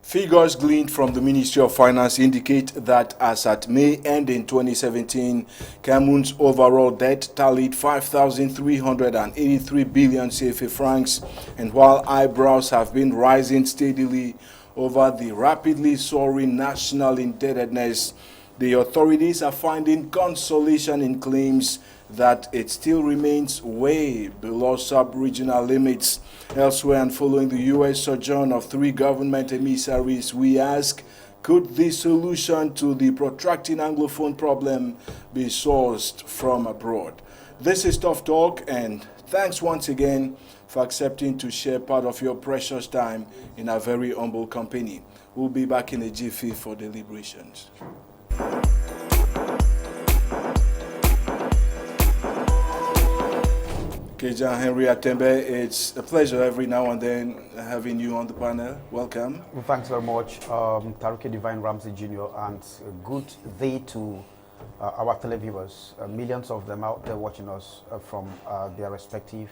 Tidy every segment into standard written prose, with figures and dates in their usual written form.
Figures gleaned from the Ministry of Finance indicate that as at May end in 2017, Cameroon's overall debt tallied 5,383 billion CFA francs, and while eyebrows have been rising steadily over the rapidly soaring national indebtedness, the authorities are finding consolation in claims that it still remains way below sub-regional limits. Elsewhere, and following the U.S. sojourn of 3 government emissaries, we ask, could the solution to the protracting Anglophone problem be sourced from abroad? This is Tough Talk, and thanks once again for accepting to share part of your precious time in our very humble company. We'll be back in a jiffy for deliberations. Kejan Henry Atembe, it's a pleasure every now and then having you on the panel. Welcome. Well, thanks very much, Taruki Divine Ramsey Jr., and a good day to our televiewers, millions of them out there watching us from their respective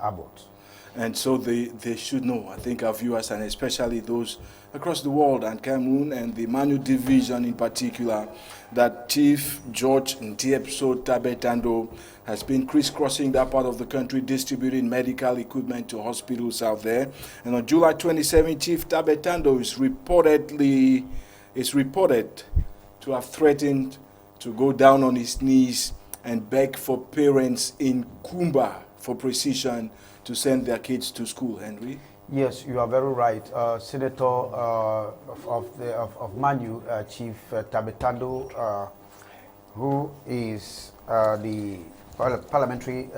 abodes. And so they should know, I think our viewers, and especially those across the world and Cameroon and the Manu division in particular, that Chief George Ndiepso Tabetando has been crisscrossing that part of the country distributing medical equipment to hospitals out there. And on July 27, Chief Tabetando is reported to have threatened to go down on his knees and beg for parents in Kumba, for precision, to send their kids to school. Henry? Yes, you are very right. Senator of Manu, Chief Tabetando, who is the parliamentary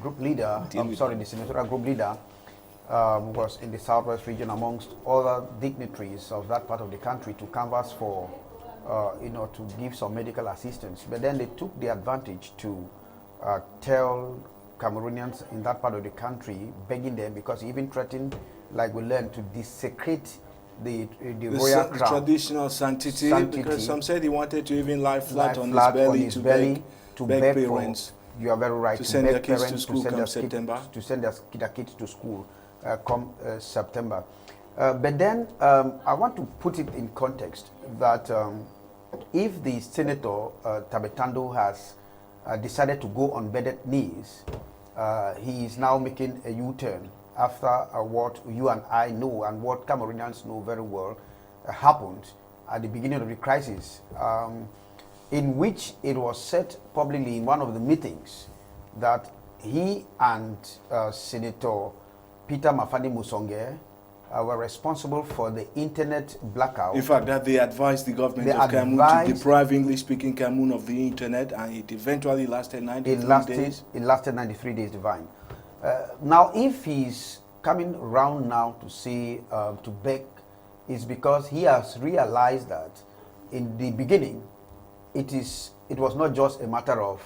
group leader, the senatorial group leader, was in the southwest region amongst other dignitaries of that part of the country to canvass for, to give some medical assistance. But then they took the advantage to tell Cameroonians in that part of the country, begging them, because he even threatened, like we learned, to desecrate the royal crown. Traditional sanctity, because some said he wanted to even lie flat on his belly to beg parents. You are very right. To send their kids to school come September. To send their kids to school come September. But then I want to put it in context that if the Senator Tabetando has decided to go on bended knees, he is now making a U-turn after what you and I know and what Cameroonians know very well happened at the beginning of the crisis, in which it was said publicly in one of the meetings that he and Senator Peter Mafani Musonge were responsible for the internet blackout. In fact, that they advised the government of Cameroon to deprive English-speaking Cameroon of the internet, and it eventually lasted 93 days. It lasted 93 days, Divine. Now, if he's coming around now to say, to beg, it's because he has realized that in the beginning, it was not just a matter of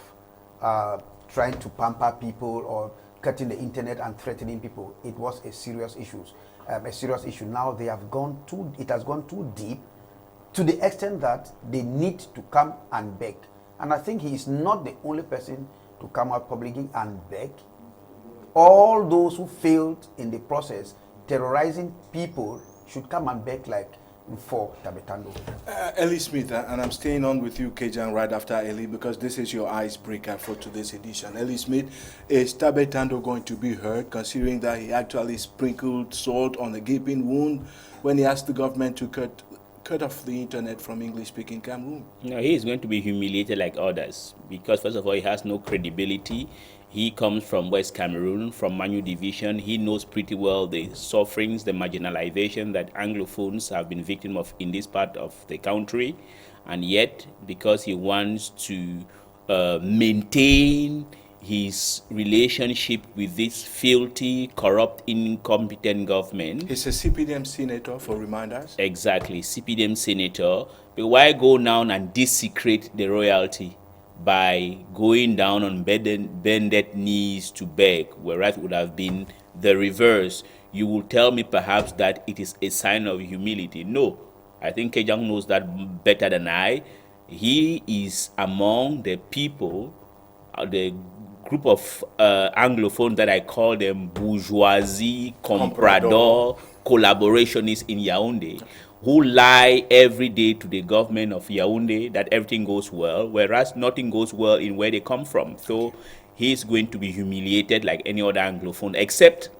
trying to pamper people or cutting the internet and threatening people. It was a serious issue. Now it has gone too deep, to the extent that they need to come and beg. And I think he is not the only person to come out publicly and beg. All those who failed in the process, terrorizing people, should come and beg like for Tabetando. Elie Smith, and I'm staying on with you, Kejan, right after Elie, because this is your icebreaker for today's edition. Elie Smith, is Tabetando going to be heard, considering that he actually sprinkled salt on a gaping wound when he asked the government to cut off the internet from English-speaking Cameroon? No, he is going to be humiliated like others, because first of all, he has no credibility. He comes from West Cameroon, from Manu Division. He knows pretty well the sufferings, the marginalization that Anglophones have been victim of in this part of the country. And yet, because he wants to maintain his relationship with this filthy, corrupt, incompetent government. He's a CPDM senator, for reminders. Exactly, CPDM senator. But why go down and desecrate the royalty by going down on bended knees to beg, whereas it would have been the reverse? You will tell me perhaps that it is a sign of humility. No, I think Kejang knows that better than I. He is among the people, the group of Anglophones that I call them bourgeoisie, comprador, collaborationists in Yaoundé, who lie every day to the government of Yaoundé that everything goes well, whereas nothing goes well in where they come from. So he's going to be humiliated like any other Anglophone, except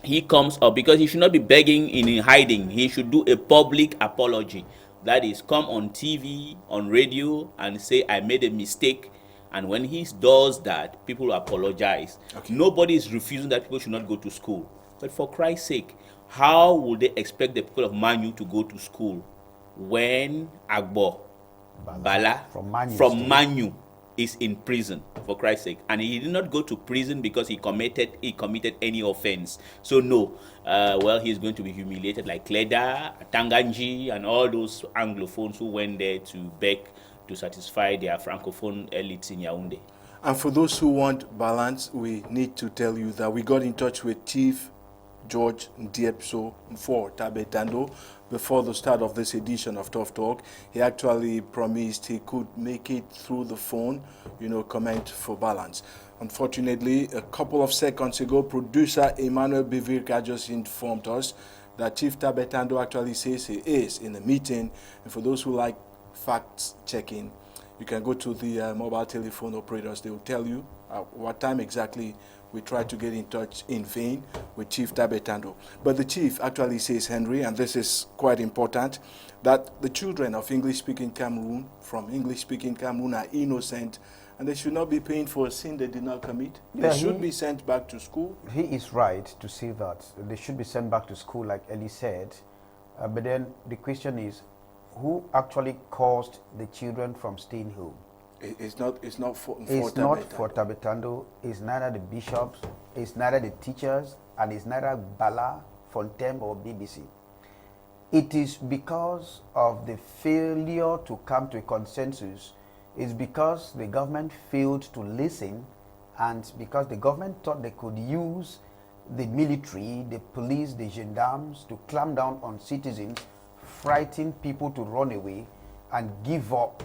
he comes up, because he should not be begging in hiding. He should do a public apology. That is, come on TV, on radio, and say, I made a mistake. And when he does that, people apologize. Okay. Nobody is refusing that people should not go to school. But for Christ's sake, how would they expect the people of Manu to go to school when Agbo, Bala from Manu is in prison, for Christ's sake? And he did not go to prison because he committed any offense. So no, well, he's going to be humiliated like Kleda, Tanganji, and all those Anglophones who went there to beg to satisfy their Francophone elites in Yaoundé. And for those who want balance, we need to tell you that we got in touch with Chief George Diepso for Tabetando before the start of this edition of Toughtalk. He actually promised he could make it through the phone, comment for balance. Unfortunately, a couple of seconds ago, producer Emmanuel Bivirka just informed us that Chief Tabetando actually says he is in a meeting. And for those who like fact checking, you can go to the mobile telephone operators. They will tell you what time exactly we tried to get in touch in vain with Chief Tabetando. But the chief actually says, Henry, and this is quite important, that the children of English-speaking Cameroon, from English-speaking Cameroon, are innocent, and they should not be paying for a sin they did not commit. They should be sent back to school. He is right to say that. They should be sent back to school, like Elie said. But then the question is, who actually caused the children from staying home? It's not for Tabetando. It's neither the bishops, it's neither the teachers, and it's neither Bala, Fontaine, or BBC. It is because of the failure to come to a consensus. It's because the government failed to listen, and because the government thought they could use the military, the police, the gendarmes to clamp down on citizens, frighten people to run away and give up,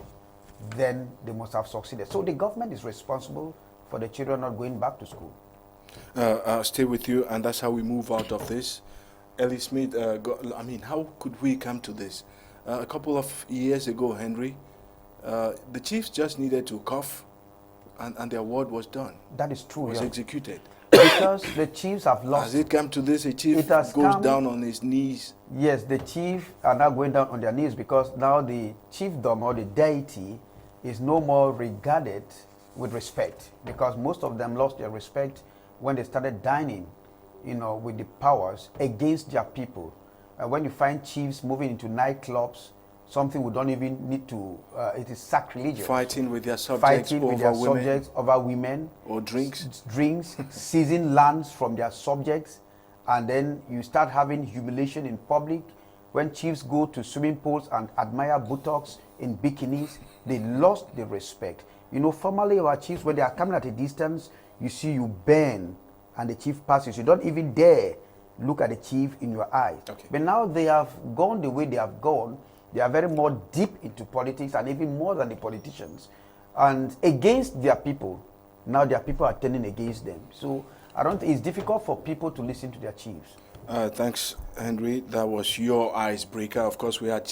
then they must have succeeded. So the government is responsible for the children not going back to school. I'll stay with you, and that's how we move out of this. Elie Smith, how could we come to this? A couple of years ago, Henry, the chiefs just needed to cough, and their word was done. That is true. Was executed. Because the chiefs have lost. Has it come to this? A chief goes down on his knees. Yes, the chief are now going down on their knees because now the chiefdom or the deity is no more regarded with respect, because most of them lost their respect when they started dining, with the powers against their people. When you find chiefs moving into nightclubs, something we don't even need to, it is sacrilegious. Fighting with their subjects over women. Or drinks. Seizing lands from their subjects. And then you start having humiliation in public. When chiefs go to swimming pools and admire buttocks in bikinis, they lost the respect. Formerly our chiefs, when they are coming at a distance, you see you bend and the chief passes. You don't even dare look at the chief in your eyes. Okay. But now they have gone the way they have gone. They are very more deep into politics, and even more than the politicians, and against their people. Now their people are turning against them. So it's difficult for people to listen to their chiefs. Thanks, Henry. That was your icebreaker. Of course, we had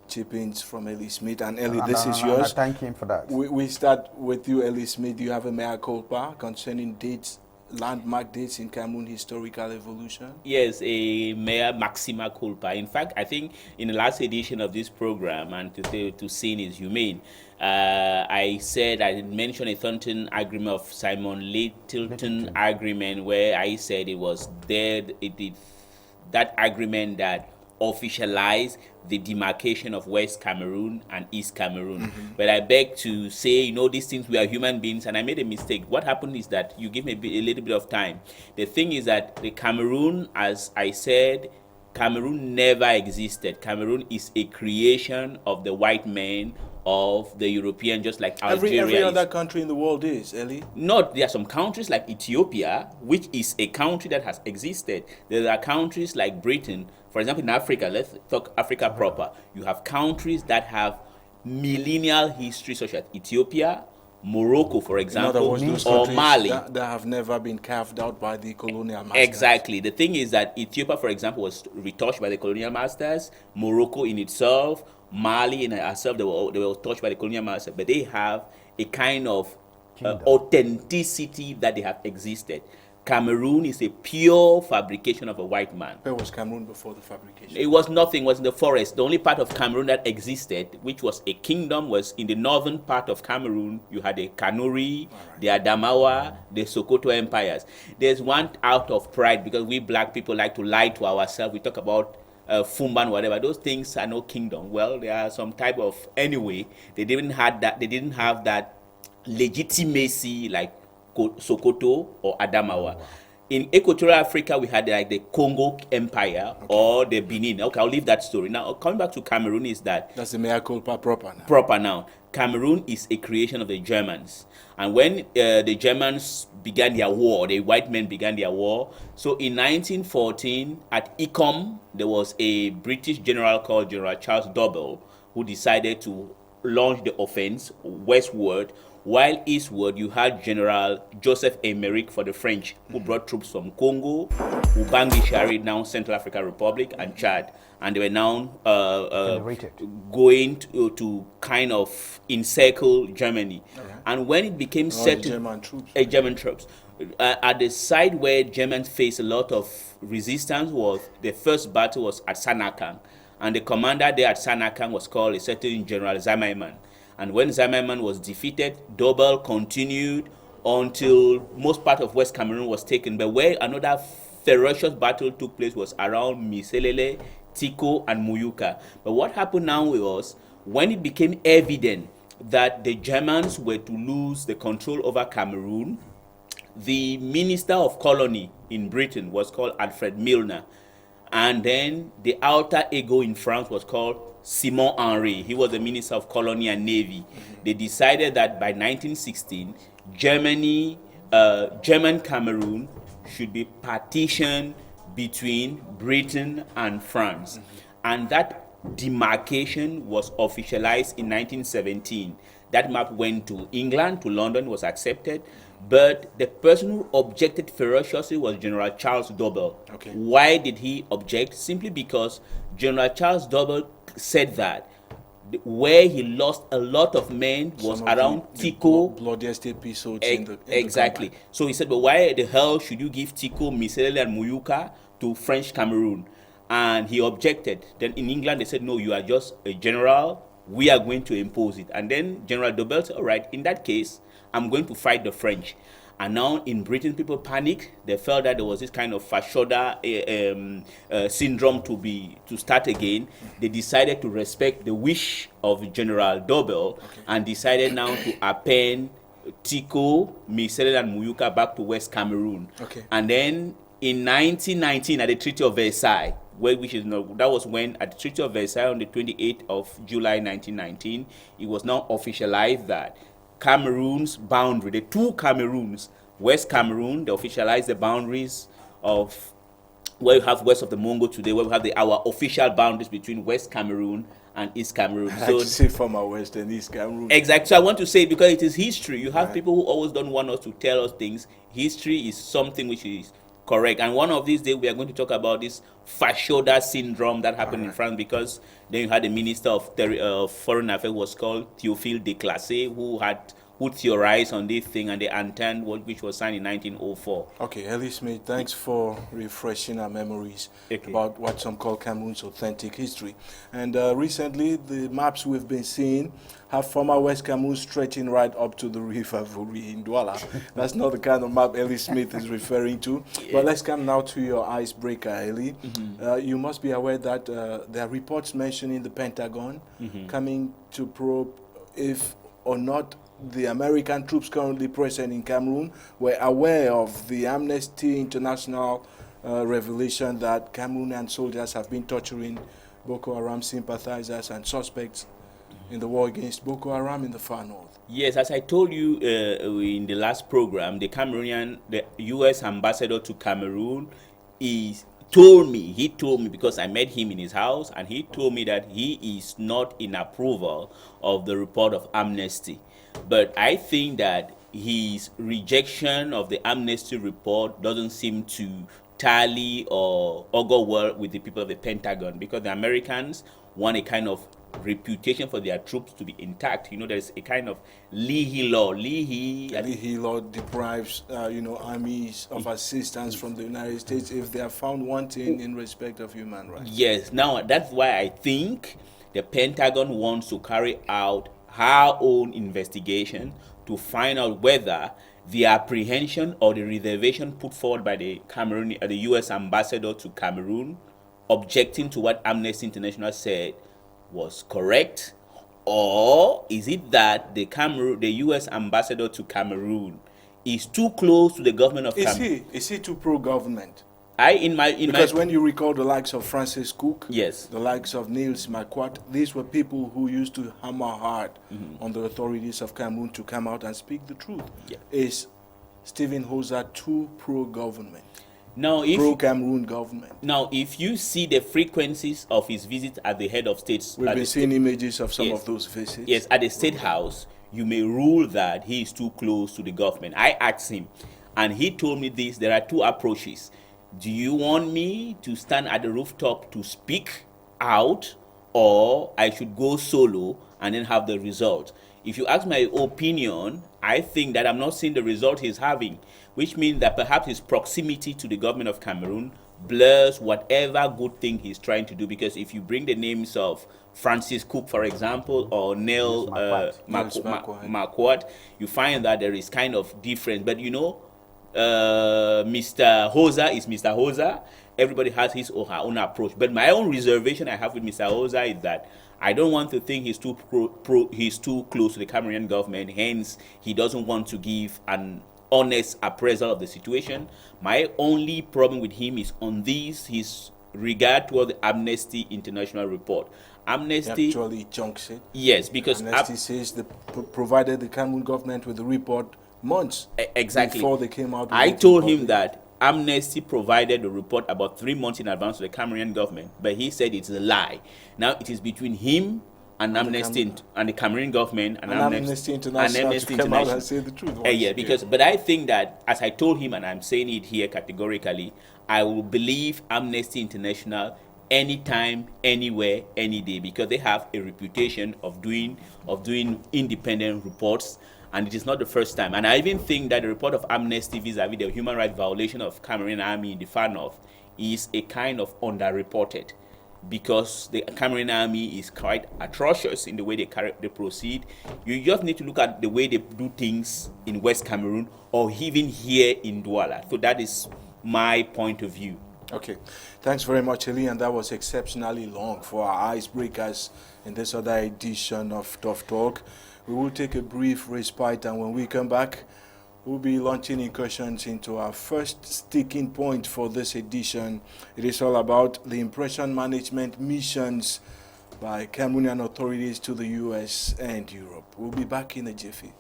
chip-ins from Elie Smith, and Elie, this is yours. I thank him for that. We start with you, Elie Smith. Do you have a mea culpa concerning dates, landmark dates in Cameroon historical evolution? Yes, a mea maxima culpa. In fact, I think in the last edition of this program, and to sin is humane, I mentioned a Thornton agreement of Simon Littleton agreement, where I said it was that agreement that officialized the demarcation of West Cameroon and East Cameroon. But I beg to say, these things, we are human beings, and I made a mistake. What happened is that you give me a little bit of time. The thing is that the Cameroon, as I said, Cameroon never existed. Cameroon is a creation of the white men, of the European, just like Algeria. Every other country in the world is, Elie? There are some countries like Ethiopia, which is a country that has existed. There are countries like Britain. For example, in Africa, let's talk Africa proper. You have countries that have millennial history, such as Ethiopia, Morocco, for In other example, words, those or countries Mali. that have never been carved out by the colonial masters. Exactly. The thing is that Ethiopia, for example, was retouched by the colonial masters. Morocco in itself, Mali in itself, they were touched by the colonial masters. But they have a kind of authenticity that they have existed. Cameroon is a pure fabrication of a white man. Where was Cameroon before the fabrication? It was nothing, it was in the forest. The only part of Cameroon that existed, which was a kingdom, was in the northern part of Cameroon. You had the Kanuri, the Adamawa, the Sokoto empires. There's one out of pride, because we black people like to lie to ourselves. We talk about Fumban, whatever. Those things are no kingdom. Well, there are some type of, anyway, they didn't have that legitimacy like Sokoto or Adamawa. In Equatorial Africa, we had like the Congo Empire or the Benin. Okay, I'll leave that story. Now, coming back to Cameroon is that... That's the mea culpa proper now. Proper now. Cameroon is a creation of the Germans. And when the Germans began their war, the white men began their war. So in 1914, at Icom, there was a British general called General Charles Double, who decided to launch the offense westward, while eastward you had General Joseph Emerick for the French, who brought troops from Congo, Ubangi Shari, now Central African Republic, and Chad. And they were now going to kind of encircle Germany. And when it became German troops. German troops. At the side where Germans faced a lot of resistance was, the first battle was at Sanakang. And the commander there at Sanakang was called a certain General Zimmermann. And when Zimmermann was defeated, Dobel continued until most part of West Cameroon was taken. But where another ferocious battle took place was around Miselele, Tiko, and Muyuka. But what happened now was, when it became evident that the Germans were to lose the control over Cameroon, the Minister of Colony in Britain was called Alfred Milner. And then the alter ego in France was called Simon Henry. He was the Minister of Colony and Navy. They decided that by 1916, German Cameroon should be partitioned between Britain and France. And that demarcation was officialized in 1917. That map went to England, to London, was accepted. But the person who objected ferociously was General Charles Double. Okay. Why did he object? Simply because General Charles Double said that where he lost a lot of men was around Tiko. Bloodiest episodes in the exactly. So he said, but why the hell should you give Tiko, Miselele, and Muyuka to French Cameroon? And he objected. Then in England, they said, no, you are just a general. We are going to impose it. And then General Double said, all right, in that case, I'm going to fight the French. And now in Britain, people panicked. They felt that there was this kind of fashoda syndrome to start again. They decided to respect the wish of General Double and decided now to append Tiko, Miselele, and Muyuka back to West Cameroon. And then in 1919, at the Treaty of Versailles, that was when at the Treaty of Versailles on the 28th of July 1919, it was now officialized that Cameroon's boundary, the two Cameroons, West Cameroon, they officialized the boundaries of where you have west of the Mongo today, where we have our official boundaries between West Cameroon and East Cameroon. I like to say from our West and East Cameroon. Exactly. So I want to say, because it is history. You have people who always don't want us to tell us things. History is something which is correct. And one of these days, we are going to talk about this fashoda syndrome that happened in France, because then you had the Minister of Foreign Affairs was called Théophile Declassé, who theorized on this thing, and the Entente, which was signed in 1904. Okay, Elie Smith, thanks for refreshing our memories about what some call Cameroon's authentic history. And recently, the maps we've been seeing have former West Cameroon stretching right up to the river Vuri in Douala. That's not the kind of map Elie Smith is referring to. But let's come now to your icebreaker, Elie. You must be aware that there are reports mentioning the Pentagon coming to probe if or not the American troops currently present in Cameroon were aware of the Amnesty International revelation that Cameroonian soldiers have been torturing Boko Haram sympathizers and suspects in the war against Boko Haram in the far north. Yes, as I told you in the last program, the U.S. ambassador to Cameroon is he told me, because I met him in his house, and he told me that he is not in approval of the report of amnesty. But I think that his rejection of the amnesty report doesn't seem to tally or augur well with the people of the Pentagon, because the Americans want a kind of reputation for their troops to be intact. You know, there's a kind of Leahy law. Leahy law deprives, armies of assistance from the United States if they are found wanting in respect of human rights. Yes. Now, that's why I think the Pentagon wants to carry out her own investigation to find out whether the apprehension or the reservation put forward by the U.S. ambassador to Cameroon, objecting to what Amnesty International said, was correct, or is it that the U.S. ambassador to Cameroon is too close to the government of Cameroon? Is he too pro-government? Because when you recall the likes of Francis Cook, yes, the likes of Niels Marquardt, these were people who used to hammer hard on the authorities of Cameroon to come out and speak the truth. Yeah. Is Stephen Hoser too pro-government? Now, pro-Cameroon government. Now, if you see the frequencies of his visits at the head of states, we've been seeing images of some of those visits. Yes, at the State House, you may rule that he is too close to the government. I asked him, and he told me this: there are two approaches. Do you want me to stand at the rooftop to speak out, or I should go solo and then have the result? If you ask my opinion, I think that I'm not seeing the result he's having, which means that perhaps his proximity to the government of Cameroon blurs whatever good thing he's trying to do. Because if you bring the names of Francis Cook, for example, or Neil Marquardt, you find that there is kind of difference. But Mr. Hoser is Mr. Hoser. Everybody has his or her own approach. But my own reservation I have with Mr. Hoser is that I don't want to think he's too he's too close to the Cameroonian government. Hence, he doesn't want to give an honest appraisal of the situation. My only problem with him is on his regard toward the Amnesty International report. Amnesty actually junks it. Yes, because Amnesty says they provided the Cameroon government with the report months before they came out. I told him that Amnesty provided the report about 3 months in advance to the Cameroonian government, but he said it's a lie. Now it is between him and Amnesty and the Cameroon government and Amnesty International to come out and say the truth. But I think that, as I told him, and I'm saying it here categorically, I will believe Amnesty International anytime, anywhere, any day, because they have a reputation of doing independent reports. And it is not the first time. And I even think that the report of Amnesty vis-a-vis the human rights violation of Cameroon army in the far north is a kind of underreported, because the Cameroon army is quite atrocious in the way they proceed. You just need to look at the way they do things in West Cameroon or even here in Douala. So that is my point of view. Okay. Thanks very much, Elie. And that was exceptionally long for our icebreakers in this other edition of Tough Talk. We will take a brief respite, and when we come back, we'll be launching incursions into our first sticking point for this edition. It is all about the impression management missions by Cameroonian authorities to the US and Europe. We'll be back in a jiffy.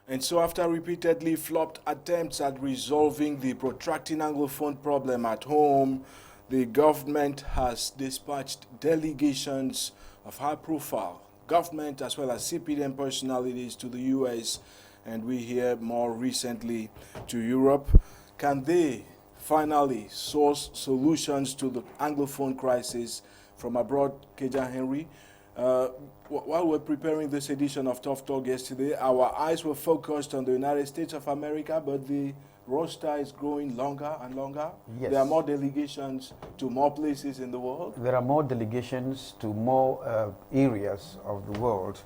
And so after repeatedly flopped attempts at resolving the protracting Anglophone problem at home, the government has dispatched delegations of high-profile government as well as CPDM personalities to the US, and we hear more recently to Europe. Can they finally source solutions to the Anglophone crisis from abroad, Keja Henry? While we're preparing this edition of Tough Talk yesterday, our eyes were focused on the United States of America, but the roster is growing longer and longer. Yes. There are more delegations to more places in the world. There are more delegations to more areas of the world.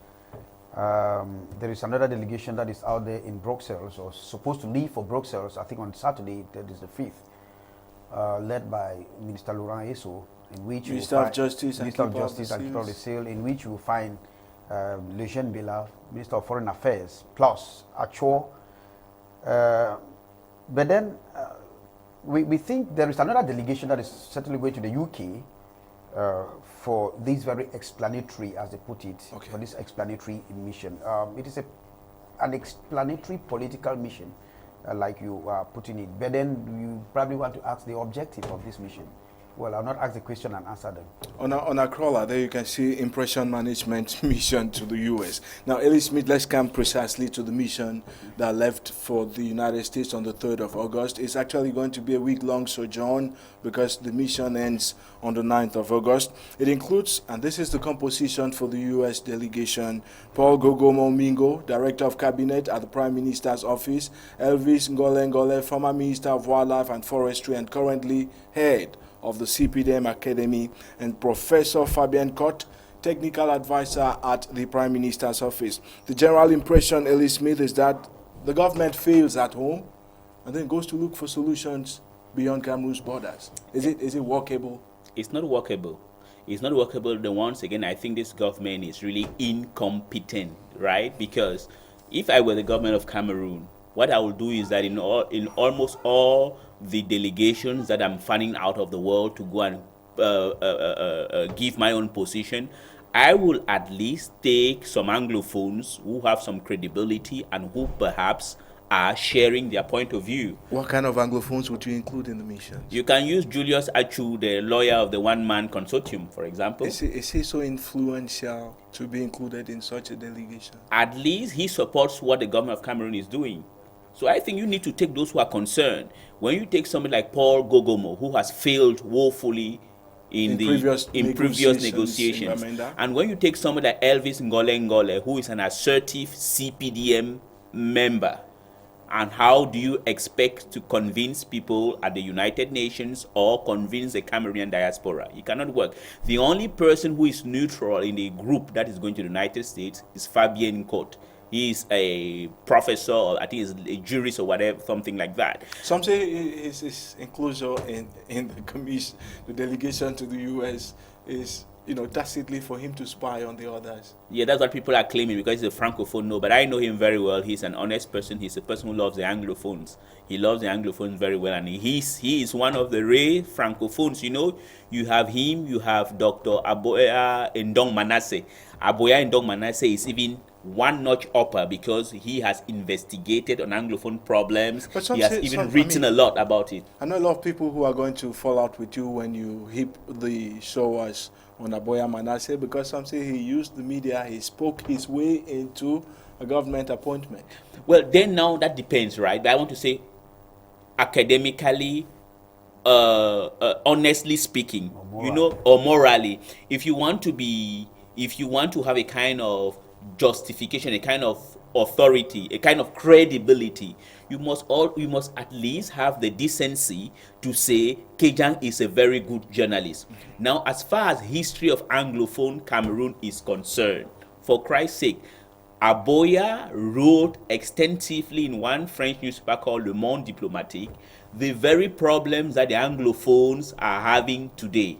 There is another delegation that is out there in Brussels, or supposed to leave for Brussels, I think on Saturday, that is the 5th, led by Minister Laurent Esso, in which Minister of Justice and Keeper of the Seal, in which you will find Le Jeune Bala, Minister of Foreign Affairs, plus Acho. But then we think there is another delegation that is certainly going to the UK for this very explanatory, as they put it, for this explanatory mission. It is a an explanatory political mission, like you are putting it. But then you probably want to ask the objective of this mission. Well, I'll not ask the question and answer them. On a crawler, there you can see impression management mission to the U.S. Now, Elie Smith, let's come precisely to the mission that left for the United States on the 3rd of August. It's actually going to be a week-long sojourn because the mission ends on the 9th of August. It includes, and this is the composition for the U.S. delegation, Paul Gogomo Mingo, Director of Cabinet at the Prime Minister's Office, Elvis Ngole, former Minister of Wildlife and Forestry and currently head of the CPDM Academy, and Professor Fabian Cott, Technical Advisor at the Prime Minister's Office. The general impression, Elie Smith, is that the government fails at home and then goes to look for solutions beyond Cameroon's borders. Is it workable? It's not workable. It's not workable. Then once again, I think this government is really incompetent, right? Because if I were the government of Cameroon, what I will do is that in almost all the delegations that I'm fanning out of the world to go and give my own position, I will at least take some Anglophones who have some credibility and who perhaps are sharing their point of view. What kind of Anglophones would you include in the mission? You can use Julius Achu, the lawyer of the one-man consortium, for example. Is he so influential to be included in such a delegation? At least he supports what the government of Cameroon is doing. So I think you need to take those who are concerned. When you take somebody like Paul Gogomo, who has failed woefully in previous negotiations, and when you take somebody like Elvis Ngole, who is an assertive CPDM member, and how do you expect to convince people at the United Nations or convince the Cameroonian diaspora? It cannot work. The only person who is neutral in the group that is going to the United States is Fabian Cott. He is a professor, or I think he's a jurist or whatever, something like that. Some say his inclusion in the commission, the delegation to the U.S. is, tacitly for him to spy on the others. Yeah, that's what people are claiming because he's a francophone. No, but I know him very well. He's an honest person. He's a person who loves the Anglophones. He loves the Anglophones very well, and he is one of the rare francophones. You have him. You have Dr. Aboya Ndong Manasseh. Aboya Ndong Manasseh is even one notch upper because he has investigated on Anglophone problems. He has even written a lot about it. I know a lot of people who are going to fall out with you when you hip the showers on Aboya Manasseh because some say he used the media, he spoke his way into a government appointment. Well, then now that depends, right? But I want to say academically, honestly speaking, or morally, if you want to have a kind of justification, a kind of authority, a kind of credibility, you must at least have the decency to say Kejang is a very good journalist. Now, as far as history of Anglophone Cameroon is concerned, for Christ's sake, Aboya wrote extensively in one French newspaper called Le Monde Diplomatique the very problems that the Anglophones are having today.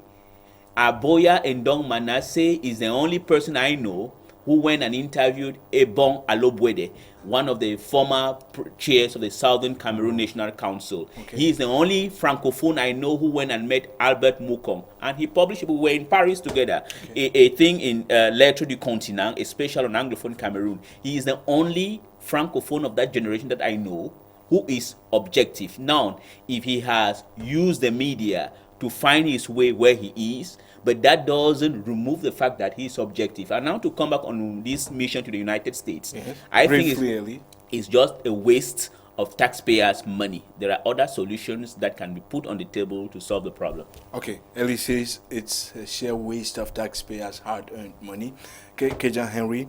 Aboya Ndong Manasseh is the only person I know who went and interviewed Ebon Alobwede, one of the former chairs of the Southern Cameroon National Council. Okay. He is the only francophone I know who went and met Albert Mukong, and he published, we were in Paris together, a thing in Lettre du Continent, a special on Anglophone Cameroon. He is the only francophone of that generation that I know who is objective. Now, if he has used the media to find his way where he is, but that doesn't remove the fact that he's objective. And now to come back on this mission to the United States, I think it's just a waste of taxpayers' money. There are other solutions that can be put on the table to solve the problem. Okay, Elie says it's a sheer waste of taxpayers' hard-earned money. Kejang Henry,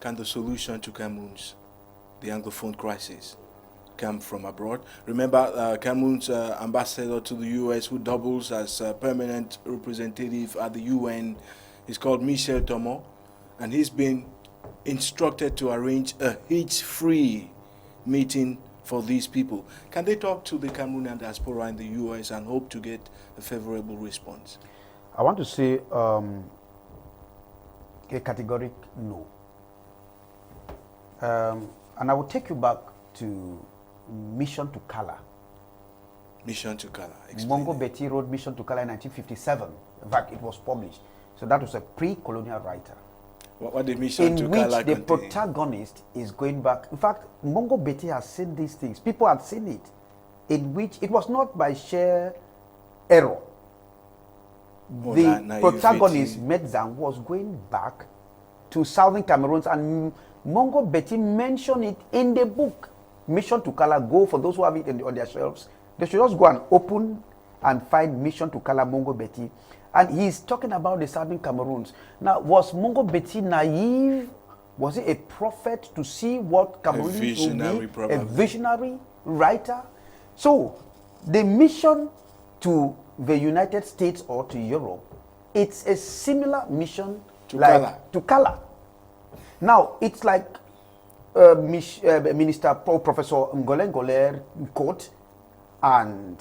can the solution to Cameroon's, the Anglophone crisis, come from abroad? Remember, Cameroon's ambassador to the U.S., who doubles as permanent representative at the UN, is called Michel Thomo, and he's been instructed to arrange a hitch-free meeting for these people. Can they talk to the Cameroonian diaspora in the U.S. and hope to get a favorable response? I want to say a categoric no. And I will take you back to Mission to Color. Mission to Color. Mongo Betty wrote Mission to Color in 1957. In fact, it was published. So that was a pre-colonial writer. What the mission to in which Kala the contain? protagonist is going back. In fact, Mongo Betty has seen these things. People had seen it, in which it was not by sheer error. The protagonist, Medzang, was going back to southern Cameroon, and Mongo Betty mentioned it in the book, Mission to Kala. Go, for those who have it on their shelves, they should just go and open and find Mission to Kala Mongo Betty. And he's talking about the southern Cameroons. Now, was Mongo Betty naive? Was he a prophet to see what Cameroons will be? Probably. A visionary writer? So, the mission to the United States or to Europe, it's a similar mission to Kala. To Kala. Now, it's like Minister Professor Ngolengoler quote and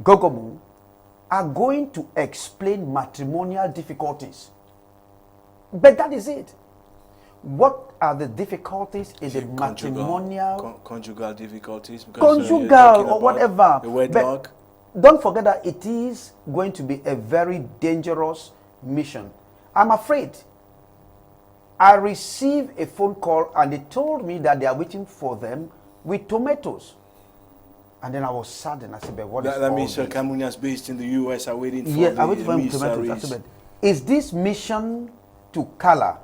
Gogomu are going to explain matrimonial difficulties. But that is it. What are the difficulties in the matrimonial... Conjugal difficulties? Conjugal or whatever. The wedlock? Don't forget that it is going to be a very dangerous mission. I'm afraid. I received a phone call and they told me that they are waiting for them with tomatoes. And then I was saddened. I said, but what is that all means this? Cameroonians based in the US are waiting for I waited for tomatoes. I said, but is this mission to Kala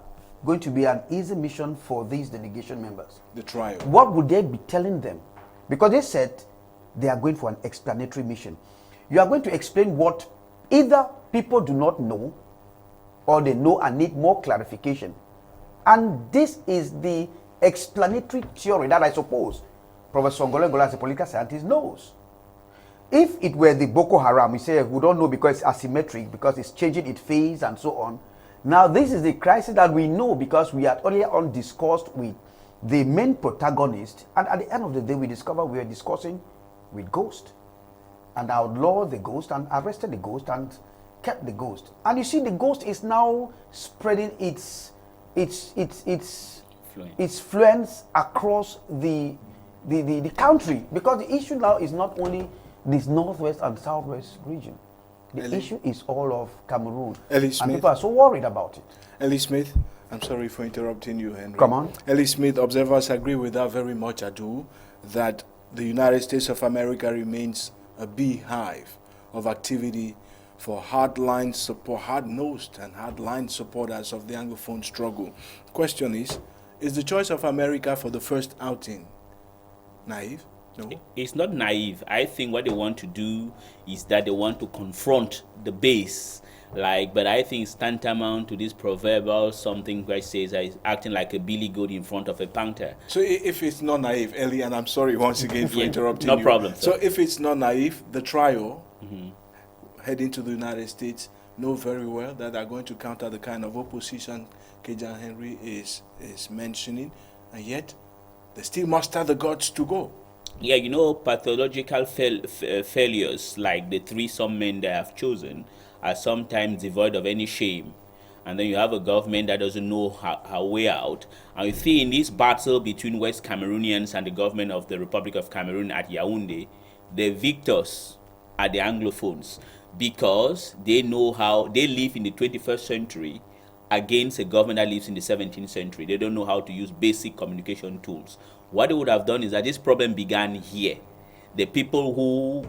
going to be an easy mission for these delegation members? The trial. What would they be telling them? Because they said they are going for an explanatory mission. You are going to explain what either people do not know or they know and need more clarification. And this is the explanatory theory that I suppose Professor Ngolengola, as a political scientist, knows. If it were the Boko Haram, we say we don't know because it's asymmetric, because it's changing its phase and so on. Now, this is the crisis that we know because we had earlier on discussed with the main protagonist, and at the end of the day, we discovered we were discussing with Ghost, and outlawed the Ghost and arrested the Ghost and kept the Ghost. And you see, the Ghost is now spreading its influence across the country, because the issue now is not only this northwest and southwest region. The Elie. issue is all of Cameroon. Elie Smith. And people are so worried about it. Elie Smith, I'm sorry for interrupting you, Henry. Come on. Elie Smith, observers agree without very much ado that the United States of America remains a beehive of activity for hardline support, hard-nosed and hardline supporters of the Anglophone struggle. Question is the choice of America for the first outing naive? No. It's not naive. I think what they want to do is that they want to confront the base. But I think it's tantamount to this proverbial something where it says acting like a billy goat in front of a panther. So if it's not naive, Elie, and I'm sorry once again for interrupting you. No problem, sir. So if it's not naive, the trio heading to the United States know very well that they're going to counter the kind of opposition Kejan Henry is mentioning, and yet they still muster the guts to go. Yeah, pathological failures like the threesome men they have chosen are sometimes devoid of any shame. And then you have a government that doesn't know her way out. And you see in this battle between West Cameroonians and the government of the Republic of Cameroon at Yaoundé, the victors are the Anglophones, because they know how they live in the 21st century against a government that lives in the 17th century. They don't know how to use basic communication tools. What they would have done is that this problem began here. The people who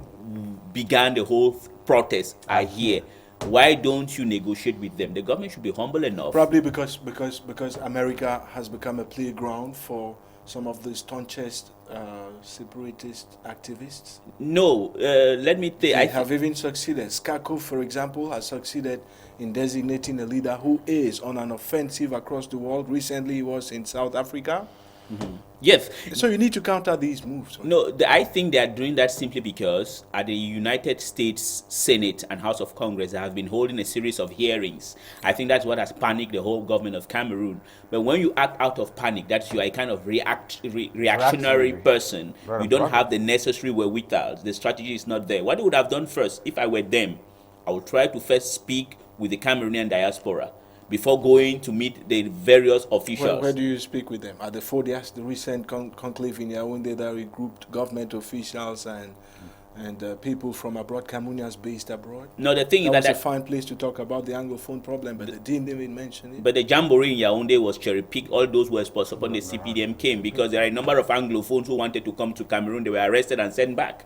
began the whole protest are here. Why don't you negotiate with them? The government should be humble enough. Probably because America has become a playground for some of the staunchest separatist activists. No, let me say, They have even succeeded. Skako, for example, has succeeded in designating a leader who is on an offensive across the world. Recently, he was in South Africa. Yes. So you need to counter these moves. No, I think they are doing that simply because at the United States Senate and House of Congress, they have been holding a series of hearings. I think that's what has panicked the whole government of Cameroon. But when you act out of panic, that's you are a kind of reactionary person. You don't have the necessary wherewithal. The strategy is not there. What they would have done first, if I were them, I would try to first speak with the Cameroonian diaspora before going to meet the various officials. Where do you speak with them? At the FODIAS, the recent conclave in Yaoundé that regrouped government officials and and people from abroad, Cameroonians based abroad. No, the thing That is was a fine place to talk about the Anglophone problem, but they didn't even mention it. but the jamboree in Yaoundé was cherry-picked. All those who were supporting the CPDM came because there are a number of Anglophones who wanted to come to Cameroon. They were arrested and sent back.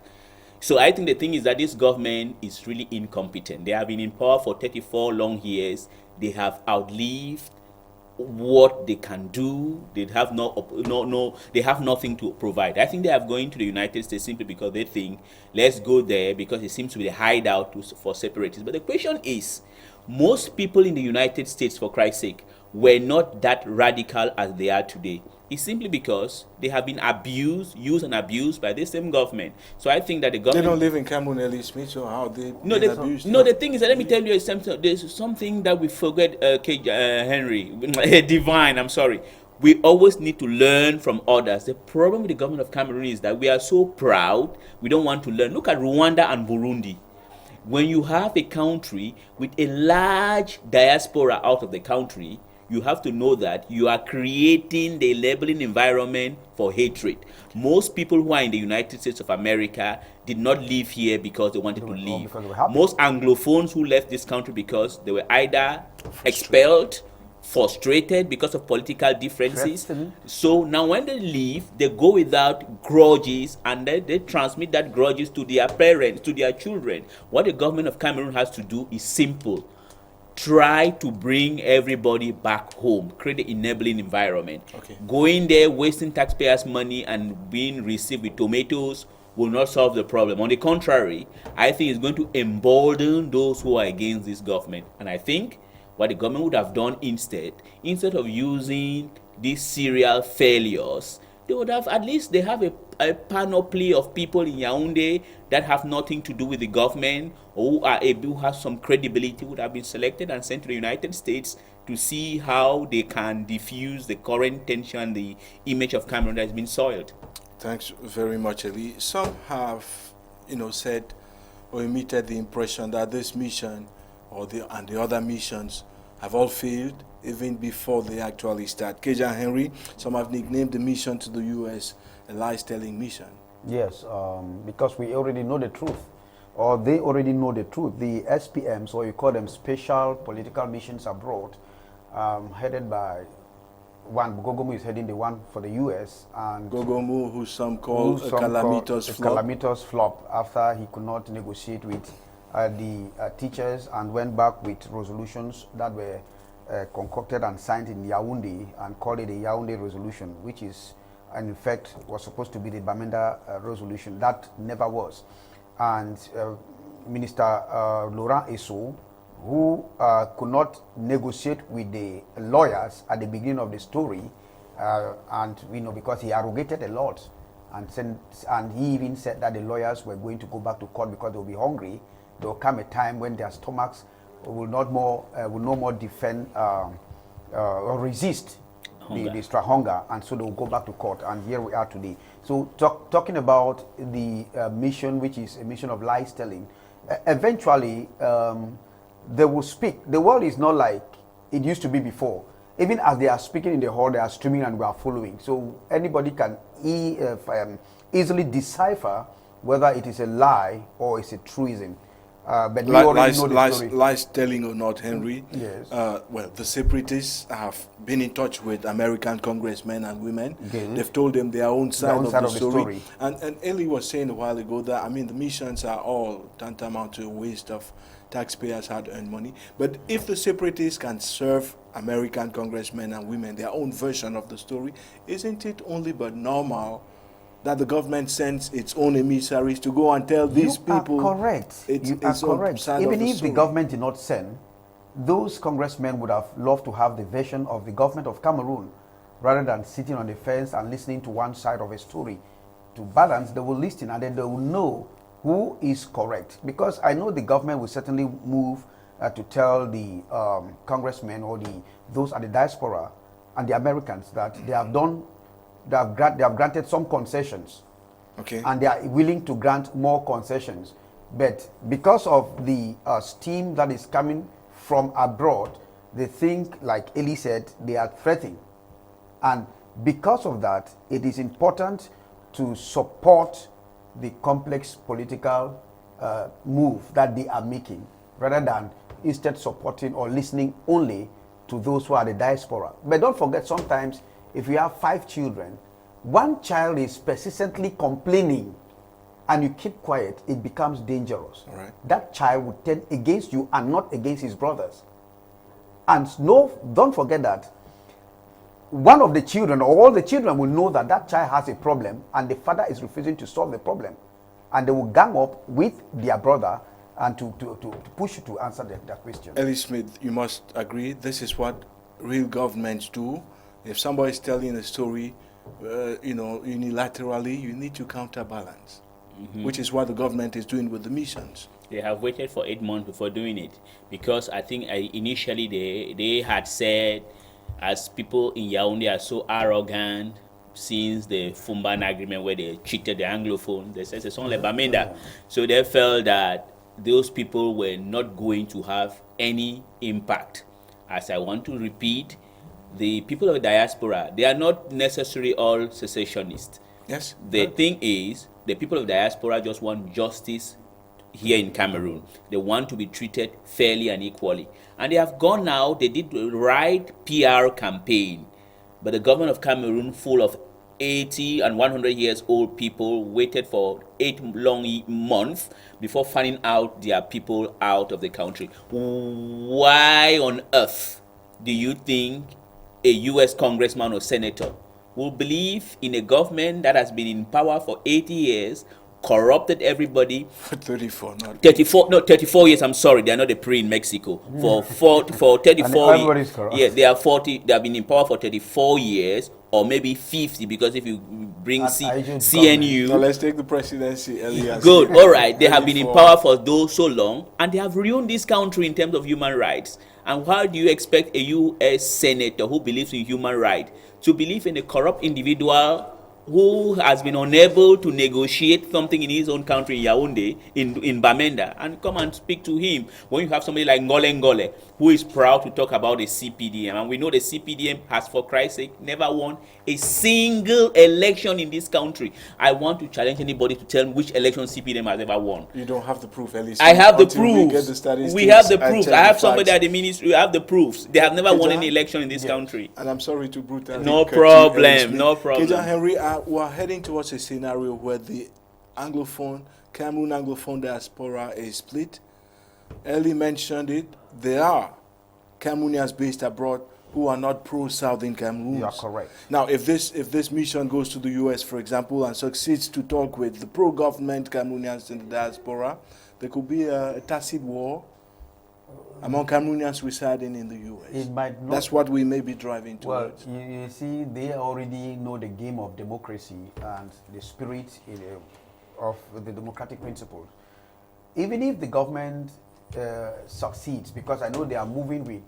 So I think the thing is that this government is really incompetent. They have been in power for 34 long years. They have outlived what they can do. They have they have nothing to provide. I think they are going to the United States simply because they think, let's go there because it seems to be the hideout for separatists. But the question is, most people in the United States, for Christ's sake, were not that radical as they are today. It's simply because they have been used and abused by the same government. So I think that the government... They don't live in Cameroon, Elie Smith, so how they No, abused? the thing is that, let me tell you something. There's something that we forget, Henry, Divine, I'm sorry. We always need to learn from others. The problem with the government of Cameroon is that we are so proud, we don't want to learn. Look at Rwanda and Burundi. When you have a country with a large diaspora out of the country, you have to know that you are creating the labeling environment for hatred. Most people who are in the United States of America did not live here because they wanted to leave. Most Anglophones who left this country because they were either expelled, frustrated because of political differences. So now when they leave, they go without grudges, and then they transmit that grudges to their parents, to their children. What the government of Cameroon has to do is simple. Try to bring everybody back home, create an enabling environment. Okay. Going there, wasting taxpayers' money and being received with tomatoes will not solve the problem. On the contrary, I think it's going to embolden those who are against this government. And I think what the government would have done instead of using these serial failures, they would have, at least they have a panoply of people in Yaoundé that have nothing to do with the government, or who are able, who have some credibility, would have been selected and sent to the United States to see how they can diffuse the current tension, the image of Cameroon that has been soiled. Thanks very much, Elie. Some have, said or emitted the impression that this mission and the other missions have all failed even before they actually start. Keja Henry, some have nicknamed the mission to the U.S. a lies-telling mission. Yes, because we already know the truth, or they already know the truth. The SPMs, or you call them Special Political Missions Abroad, headed by one, Gogomu is heading the one for the U.S. and Gogomu, who some call a calamitous flop. Calamitous flop after he could not negotiate with the teachers and went back with resolutions that were concocted and signed in Yaoundé and called it the Yaoundé resolution, which is, and in fact, was supposed to be the Banda resolution. That never was. And Minister Laurent Esso, who could not negotiate with the lawyers at the beginning of the story, and because he arrogated a lot, and he even said that the lawyers were going to go back to court because they'll be hungry. There will come a time when their stomachs will no more defend or resist the extra hunger, and so they will go back to court. And here we are today. So talking about the mission, which is a mission of lies telling, eventually they will speak. The world is not like it used to be before. Even as they are speaking in the hall, they are streaming and we are following. So anybody can easily decipher whether it is a lie or it's a truism. But we already know the story. Lies telling or not, Henry. Yes. Well, the separatists have been in touch with American congressmen and women. Okay. They've told them their own side of the story. story. And Elie was saying a while ago that, the missions are all tantamount to a waste of taxpayers' hard-earned money. But if the separatists can serve American congressmen and women their own version of the story, isn't it only but normal that the government sends its own emissaries to go and tell these people? You are correct. Even if the government did not send, those congressmen would have loved to have the version of the government of Cameroon rather than sitting on the fence and listening to one side of a story. To balance, they will listen and then they will know who is correct. Because I know the government will certainly move to tell the congressmen or those at the diaspora and the Americans that they have granted some concessions, okay, and they are willing to grant more concessions. But because of the steam that is coming from abroad, they think, like Elie said, they are threatening. And because of that, it is important to support the complex political move that they are making, rather than instead supporting or listening only to those who are the diaspora. But don't forget, sometimes if you have 5 children, one child is persistently complaining and you keep quiet, it becomes dangerous. All right. That child would turn against you and not against his brothers. And no, don't forget that one of the children or all the children will know that that child has a problem and the father is refusing to solve the problem. And they will gang up with their brother and to push you to answer that question. Elie Smith, you must agree, this is what real governments do. If somebody is telling a story, unilaterally, you need to counterbalance, which is what the government is doing with the missions. They have waited for 8 months before doing it, because I think initially they had said, as people in Yaoundé are so arrogant since the Fumban agreement where they cheated the Anglophone, they said it's only Bamenda. So they felt that those people were not going to have any impact. As I want to repeat, the people of the diaspora, they are not necessarily all secessionists. Yes. The thing is, the people of the diaspora just want justice here in Cameroon. They want to be treated fairly and equally. And they have gone now, they did the right PR campaign. But the government of Cameroon, full of 80 and 100 years old people, waited for 8 long months before finding out their people out of the country. Why on earth do you think a US congressman or senator will believe in a government that has been in power for 80 years, corrupted everybody? 34, not 34 years, I'm sorry, they are not a pre in Mexico. For 34 years. Yeah, they have been in power for 34 years, or maybe 50, because if you bring CNU. Now let's take the presidency. Good, all right. They have been in power for so long, and they have ruined this country in terms of human rights. And how do you expect a US senator who believes in human rights to believe in a corrupt individual who has been unable to negotiate something in his own country, in Yaoundé, in Bamenda, and come and speak to him when you have somebody like Ngole, who is proud to talk about the CPDM? And we know the CPDM has, for Christ's sake, never won a single election in this country. I want to challenge anybody to tell me which election CPDM has ever won. You don't have the proof, Elie. I have the proofs. We have the proofs. I have somebody at the ministry. We have the proofs. They have never won any election in this country. And I'm sorry to brutally. No problem. No problem. Kejan Henry, we're heading towards a scenario where the Anglophone, Cameroon Anglophone diaspora is split. Elie mentioned it. There are Cameroonians based abroad who are not pro-Southern Cameroon. You are correct. Now, if this mission goes to the US, for example, and succeeds to talk with the pro-government Cameroonians in the diaspora, there could be a tacit war among Cameroonians residing in the US. It might not. That's what we may be driving towards. Well, you see, they already know the game of democracy and the spirit of the democratic principles. Even if the government succeeds, because I know they are moving with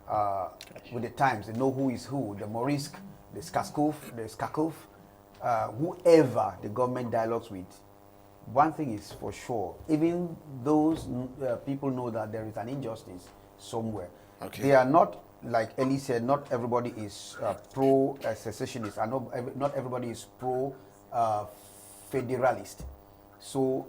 the times, they know who is who, the Maurice, the Skakov, whoever the government dialogues with. One thing is for sure, even those people know that there is an injustice somewhere. Okay. They are not, like Elie said, not everybody is pro-secessionist, and not everybody is pro-federalist. So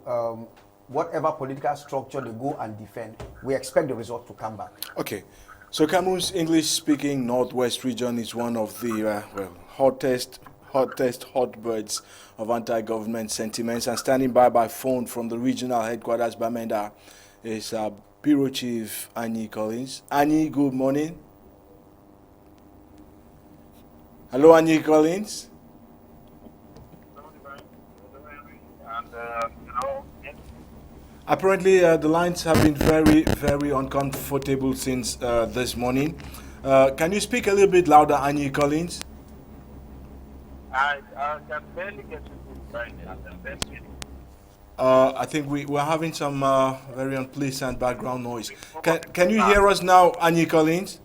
whatever political structure they go and defend, we expect the result to come back. Okay. So Cameroon's English-speaking Northwest region is one of the hottest hotbeds of anti-government sentiments. And standing by phone from the regional headquarters, Bamenda, is Bureau Chief Elie Collins. Elie, good morning. Hello, Elie Collins. Apparently, the lines have been very, very uncomfortable since this morning. Can you speak a little bit louder, Elie Collins? I can barely get you right now. I think we're having some very unpleasant background noise. Can you hear us now, Elie Collins?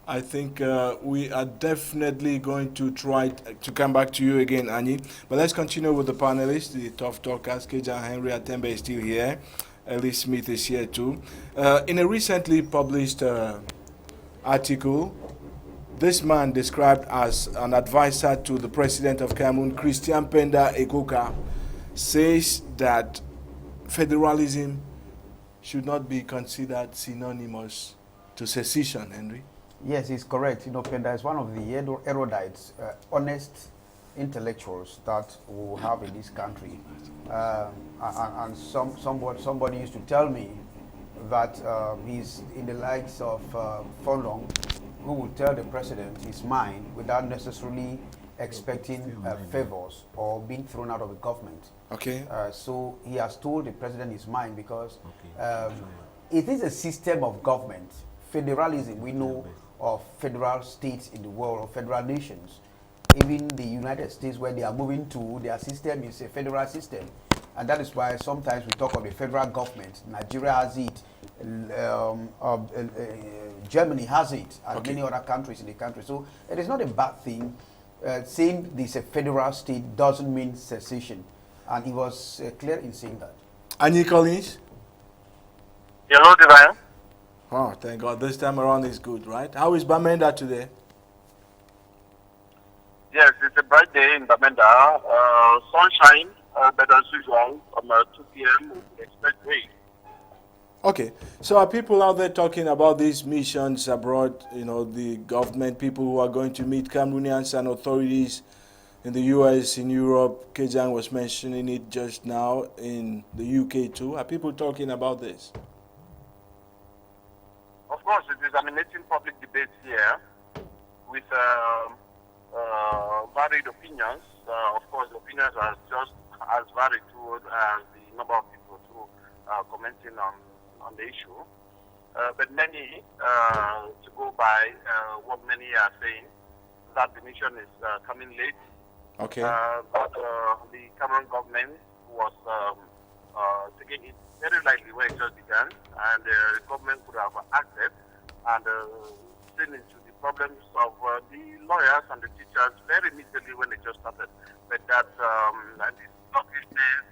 I think we are definitely going to try to come back to you again, Elie. But let's continue with the panelists, the Tough Talkers. Kejan Henry Atembe is still here. Elie Smith is here too. In a recently published article, This man, described as an advisor to the president of Cameroon, Christian Penda Ekoka, says that federalism should not be considered synonymous to secession, Henry. Yes, it's correct. You know, Penda is one of the erudites, honest intellectuals that we have in this country. And somebody used to tell me that he's in the likes of Folong, who will tell the president his mind without necessarily expecting favors or being thrown out of the government. Okay. So he has told the president his mind because it is a system of government. Federalism, we know of federal states in the world, or federal nations. Even the United States, where they are moving to, their system is a federal system. And that is why sometimes we talk of the federal government. Nigeria has it, Germany has it, and many other countries in the country. So it is not a bad thing. Saying this is a federal state doesn't mean secession. And he was clear in saying that. Annie Collins? Hello, Divine. Oh, thank God. This time around is good, right? How is Bamenda today? Yes, it's a bright day in Banda. Sunshine, but as usual, from 2 p.m. we expect rain. Okay, so are people out there talking about these missions abroad, you know, the government, people who are going to meet Cameroonians and authorities in the US, in Europe? Kejang was mentioning it just now, in the UK too. Are people talking about this? Of course, it is dominating public debate here with varied opinions. Of course, the opinions are just as varied too as the number of people too commenting on the issue. But many, to go by what many are saying, that the mission is coming late. Okay. But the Cameroon government was taking it very lightly when it just began, and the government could have acted and seen into the problems of the lawyers and the teachers very immediately when they just started. But that and the sluggishness,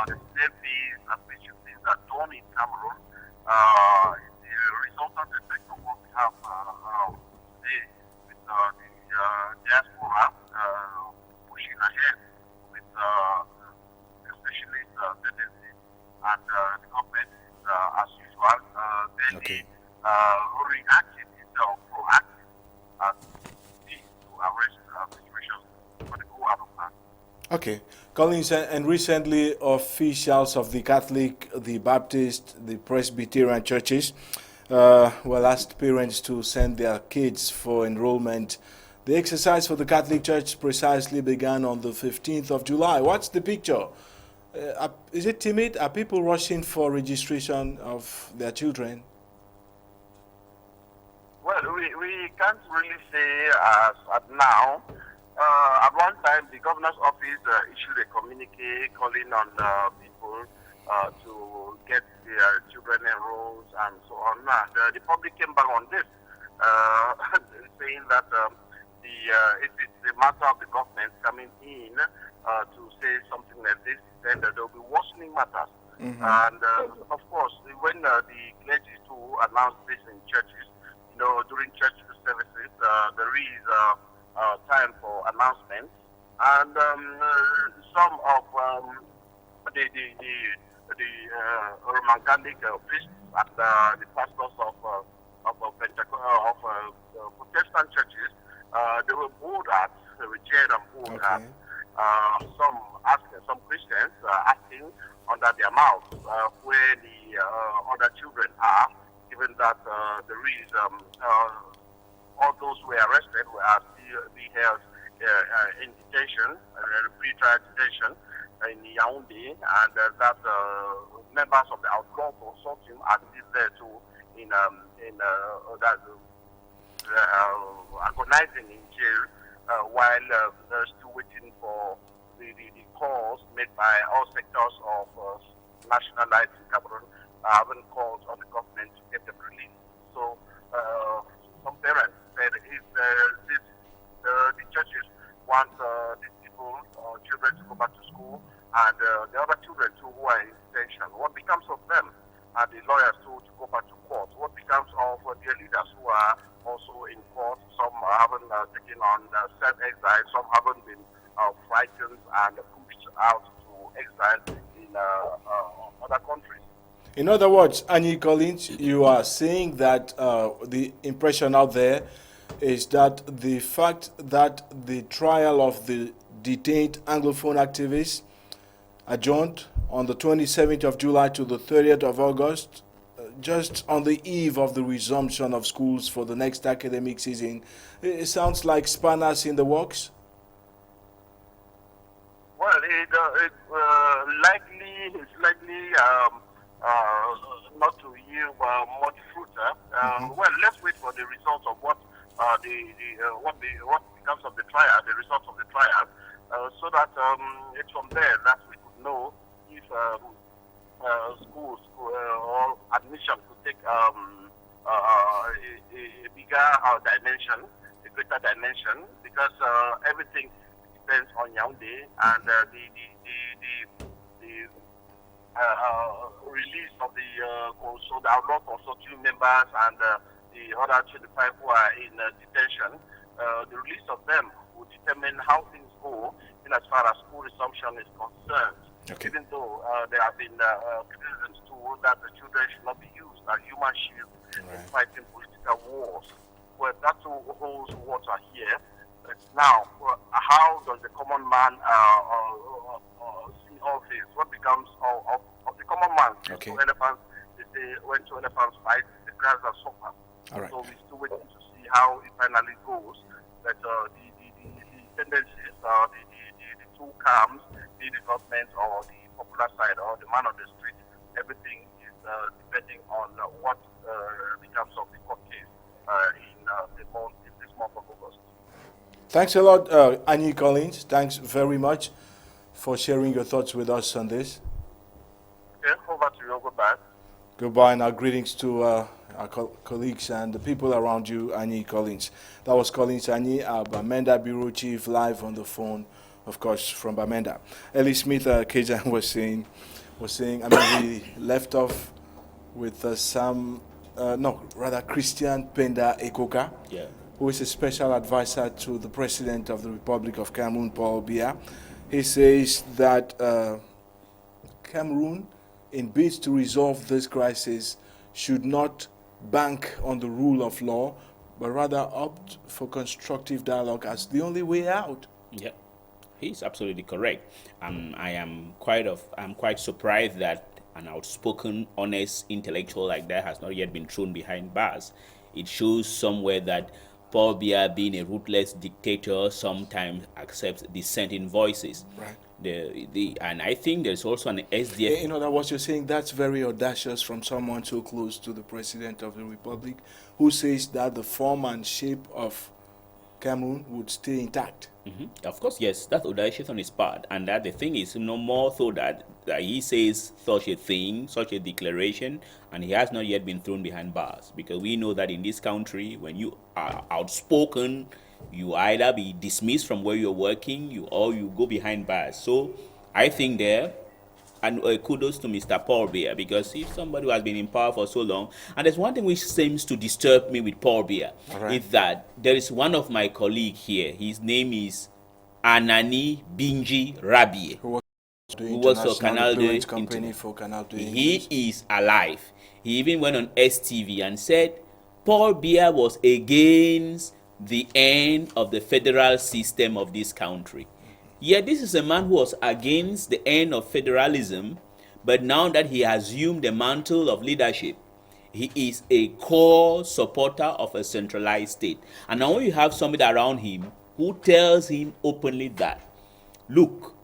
the slave fees, administration fees are done in Cameroon is the resultant effect of what we have today with the diaspora pushing ahead with especially tendency, and the government is as usual very reactive instead of proactive to arrest situations when they go out of hand. Okay. Collins, and recently officials of the Catholic, the Baptist, the Presbyterian churches were asked parents to send their kids for enrollment. The exercise for the Catholic Church precisely began on the 15th of July. What's the picture? Is it timid? Are people rushing for registration of their children? Well, we can't really say as at now. At one time, the governor's office issued a communique calling on people to get their children enrolled and so on. And the public came back on this, saying that if it's a matter of the government coming in to say something like this, then there will be worsening matters. Mm-hmm. And of course, when the clergy too announced this in churches, you know, during church services, there is time for announcements, and some of the Roman Catholic priests and the pastors of Protestant churches, they were bold at, they were cheered and bold at some Christians asking under their mouth where the other children are, given that there is all those who were arrested were still be held in detention, pre-trial detention in Yaoundé, and that members of the outlaw consortium are still there too in agonizing in jail while they're still waiting for the calls made by all sectors of national life in Cameroon, having called on the government to get them released. So some parents said if the churches want these people or children to go back to school, and the other children too who are in detention, what becomes of them? And the lawyers too to go back to court? What becomes of the major leaders who are also in court. Some haven't taken on self-exile. Some haven't been frightened and pushed out to exile in other countries. In other words, Annie Collins, you are saying that the impression out there is that the fact that the trial of the detained Anglophone activists adjourned on the 27th of July to the 30th of August, just on the eve of the resumption of schools for the next academic season, it sounds like spanners in the works? Well, it's likely not to yield much fruit. Well, let's wait for the results of what becomes of the trial, the results of the trial, so that it's from there that we could know if schools or admission could take a bigger dimension, a greater dimension, because everything depends on Yaoundé and the release of the outlaw consortium members and the other 25 who are in detention. The release of them will determine how things go in as far as school resumption is concerned. Okay. Even though there have been criticisms too that the children should not be used as human shields in fighting political wars. Well, that too holds water here. Now, how does the common man see all this? What becomes of the common man? Okay. Two elephants, they say, when two elephants fight, the grass are suffer. All right. So we're still waiting to see how it finally goes. But the tendencies, the two camps, be the government or the popular side or the man on the street, everything is depending on what becomes of the court case in this month of August. Thanks a lot, Annie Collins. Thanks very much for sharing your thoughts with us on this. Okay, over to you. Goodbye. Goodbye, and our greetings to our colleagues and the people around you, Annie Collins. That was Collins Annie, our Bamenda Bureau Chief, live on the phone, of course, from Bamenda. Elie Smith, Kejan was saying, we left off with Christian Penda Ekoka, who is a special advisor to the President of the Republic of Cameroon, Paul Biya. He says that Cameroon, in bids to resolve this crisis, should not bank on the rule of law, but rather opt for constructive dialogue as the only way out. Yeah, he's absolutely correct. I'm quite surprised that an outspoken, honest intellectual like that has not yet been thrown behind bars. It shows somewhere that Paul Biya, being a ruthless dictator, sometimes accepts dissenting voices. Right. And I think there's also an SDF. In other words, you're saying that's very audacious from someone so close to the President of the Republic, who says that the form and shape of Cameroon would stay intact. Mm-hmm. Of course, yes, that's audacious on his part. And that the thing is, no more so that he says such a thing, such a declaration, and he has not yet been thrown behind bars. Because we know that in this country, when you are outspoken, you either be dismissed from where you're working, or you go behind bars. So I think there, and kudos to Mr. Paul Biya, because if somebody who has been in power for so long, and there's one thing which seems to disturb me with Paul Biya, is that there is one of my colleagues here, his name is Anani Binji Rabie, who works for Canal. He is alive. He even went on STV and said Paul Biya was against the end of the federal system of this country. Yet this is a man who was against the end of federalism, but now that he has assumed the mantle of leadership, he is a core supporter of a centralized state. And now you have somebody around him who tells him openly that, look,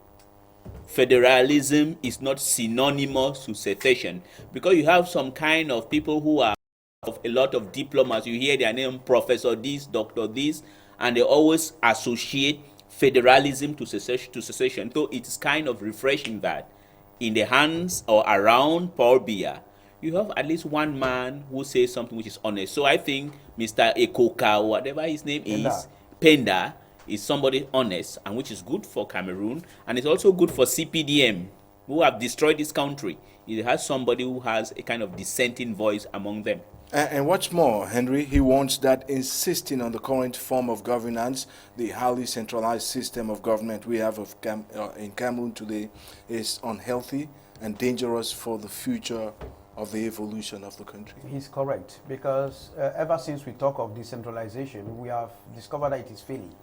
federalism is not synonymous to secession, because you have some kind of people who are of a lot of diplomats. You hear their name, Professor this, Doctor this, and they always associate federalism to secession. So it's kind of refreshing that in the hands or around Paul Biya, you have at least one man who says something which is honest. So I think Mr. Ekoka, whatever his name is, Penda, is somebody honest, and which is good for Cameroon, and it's also good for CPDM, who have destroyed this country. It has somebody who has a kind of dissenting voice among them. And what's more, Henry, he wants that insisting on the current form of governance, the highly centralized system of government we have in Cameroon today, is unhealthy and dangerous for the future of the evolution of the country. He's correct, because ever since we talk of decentralization, we have discovered that it is failing.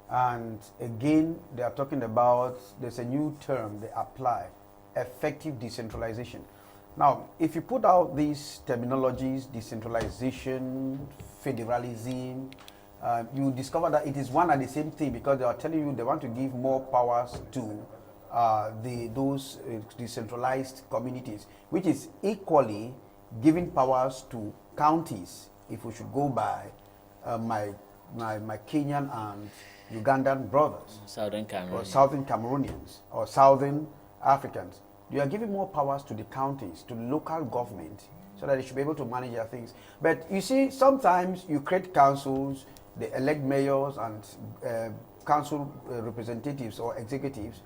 And again, they are talking about, there's a new term they apply, effective decentralization. Now, if you put out these terminologies, decentralization, federalism, you discover that it is one and the same thing, because they are telling you they want to give more powers to those decentralized communities, which is equally giving powers to counties, if we should go by my Kenyan and Ugandan brothers. Southern Cameroon. Or Southern Cameroonians, or Southern Africans. You are giving more powers to the counties, to local government, so that they should be able to manage their things. But you see, sometimes you create councils, they elect mayors and council representatives or executives.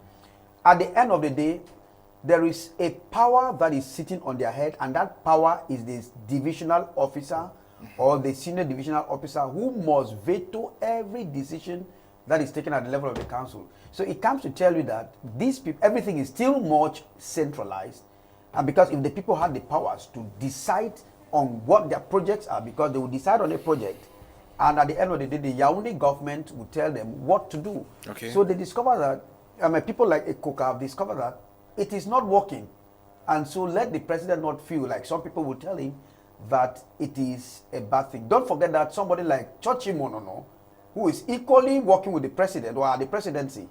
At the end of the day, there is a power that is sitting on their head, and that power is the divisional officer or the senior divisional officer, who must veto every decision that is taken at the level of the council. So it comes to tell you that these people, everything is still much centralized. And because if the people had the powers to decide on what their projects are, because they will decide on a project, and at the end of the day, the Yaoundé government will tell them what to do. Okay. So they discover that, people like Ekoka have discovered that it is not working. And so let the president not feel like some people will tell him that it is a bad thing. Don't forget that somebody like Chochi Monono, who is equally working with the president or at the presidency,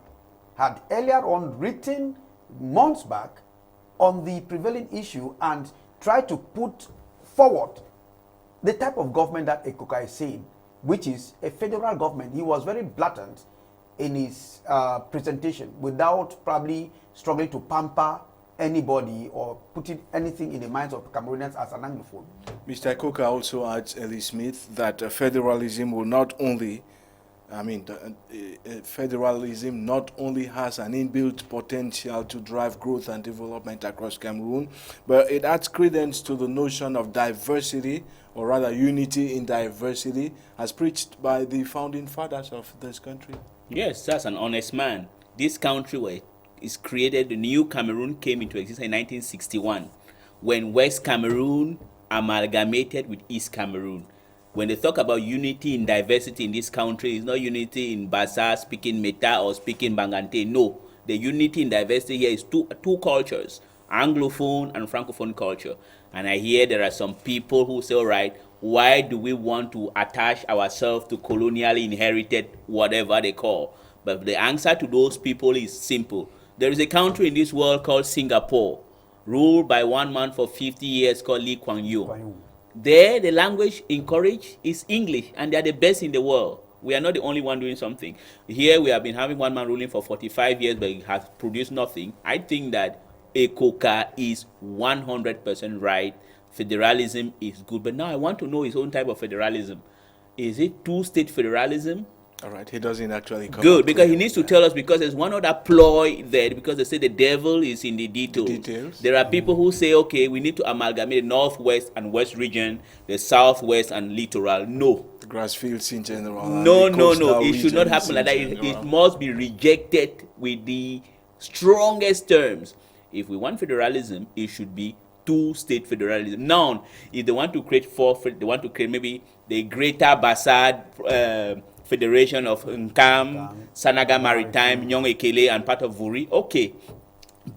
had earlier on written months back on the prevailing issue and tried to put forward the type of government that Ekoka is saying, which is a federal government. He was very blatant in his presentation, without probably struggling to pamper anybody or putting anything in the minds of Cameroonians as an Anglophone. Mr. Ekoka also adds, Elie Smith, that federalism will not only federalism not only has an inbuilt potential to drive growth and development across Cameroon, but it adds credence to the notion of diversity, or rather unity in diversity, as preached by the founding fathers of this country. Yes, that's an honest man. This country is created, the new Cameroon came into existence in 1961, when West Cameroon amalgamated with East Cameroon. When they talk about unity in diversity in this country, it's not unity in Basa speaking Meta or speaking Bangante. No, the unity in diversity here is two cultures, Anglophone and Francophone culture. And I hear there are some people who say, all right, why do we want to attach ourselves to colonially inherited whatever they call? But the answer to those people is simple. There is a country in this world called Singapore, ruled by one man for 50 years called Lee Kuan Yew. There, the language encouraged is English, and they are the best in the world. We are not the only one doing something. Here, we have been having one man ruling for 45 years, but he has produced nothing. I think that Ekoka is 100% right. Federalism is good. But now I want to know his own type of federalism. Is it two-state federalism? All right, he doesn't actually come good, because he needs to tell us, because there's one other ploy there, because they say the devil is in the details. There are people who say, okay, we need to amalgamate the northwest and west region, the southwest and littoral. No. The grass fields in general. No. It should not happen like that. It must be rejected with the strongest terms. If we want federalism, it should be two-state federalism. Now, if they want to create they want to create maybe the Greater Bassad Federation of Nkam, Sanaga Maritime, Nyong Ekele, and part of Vuri. Okay,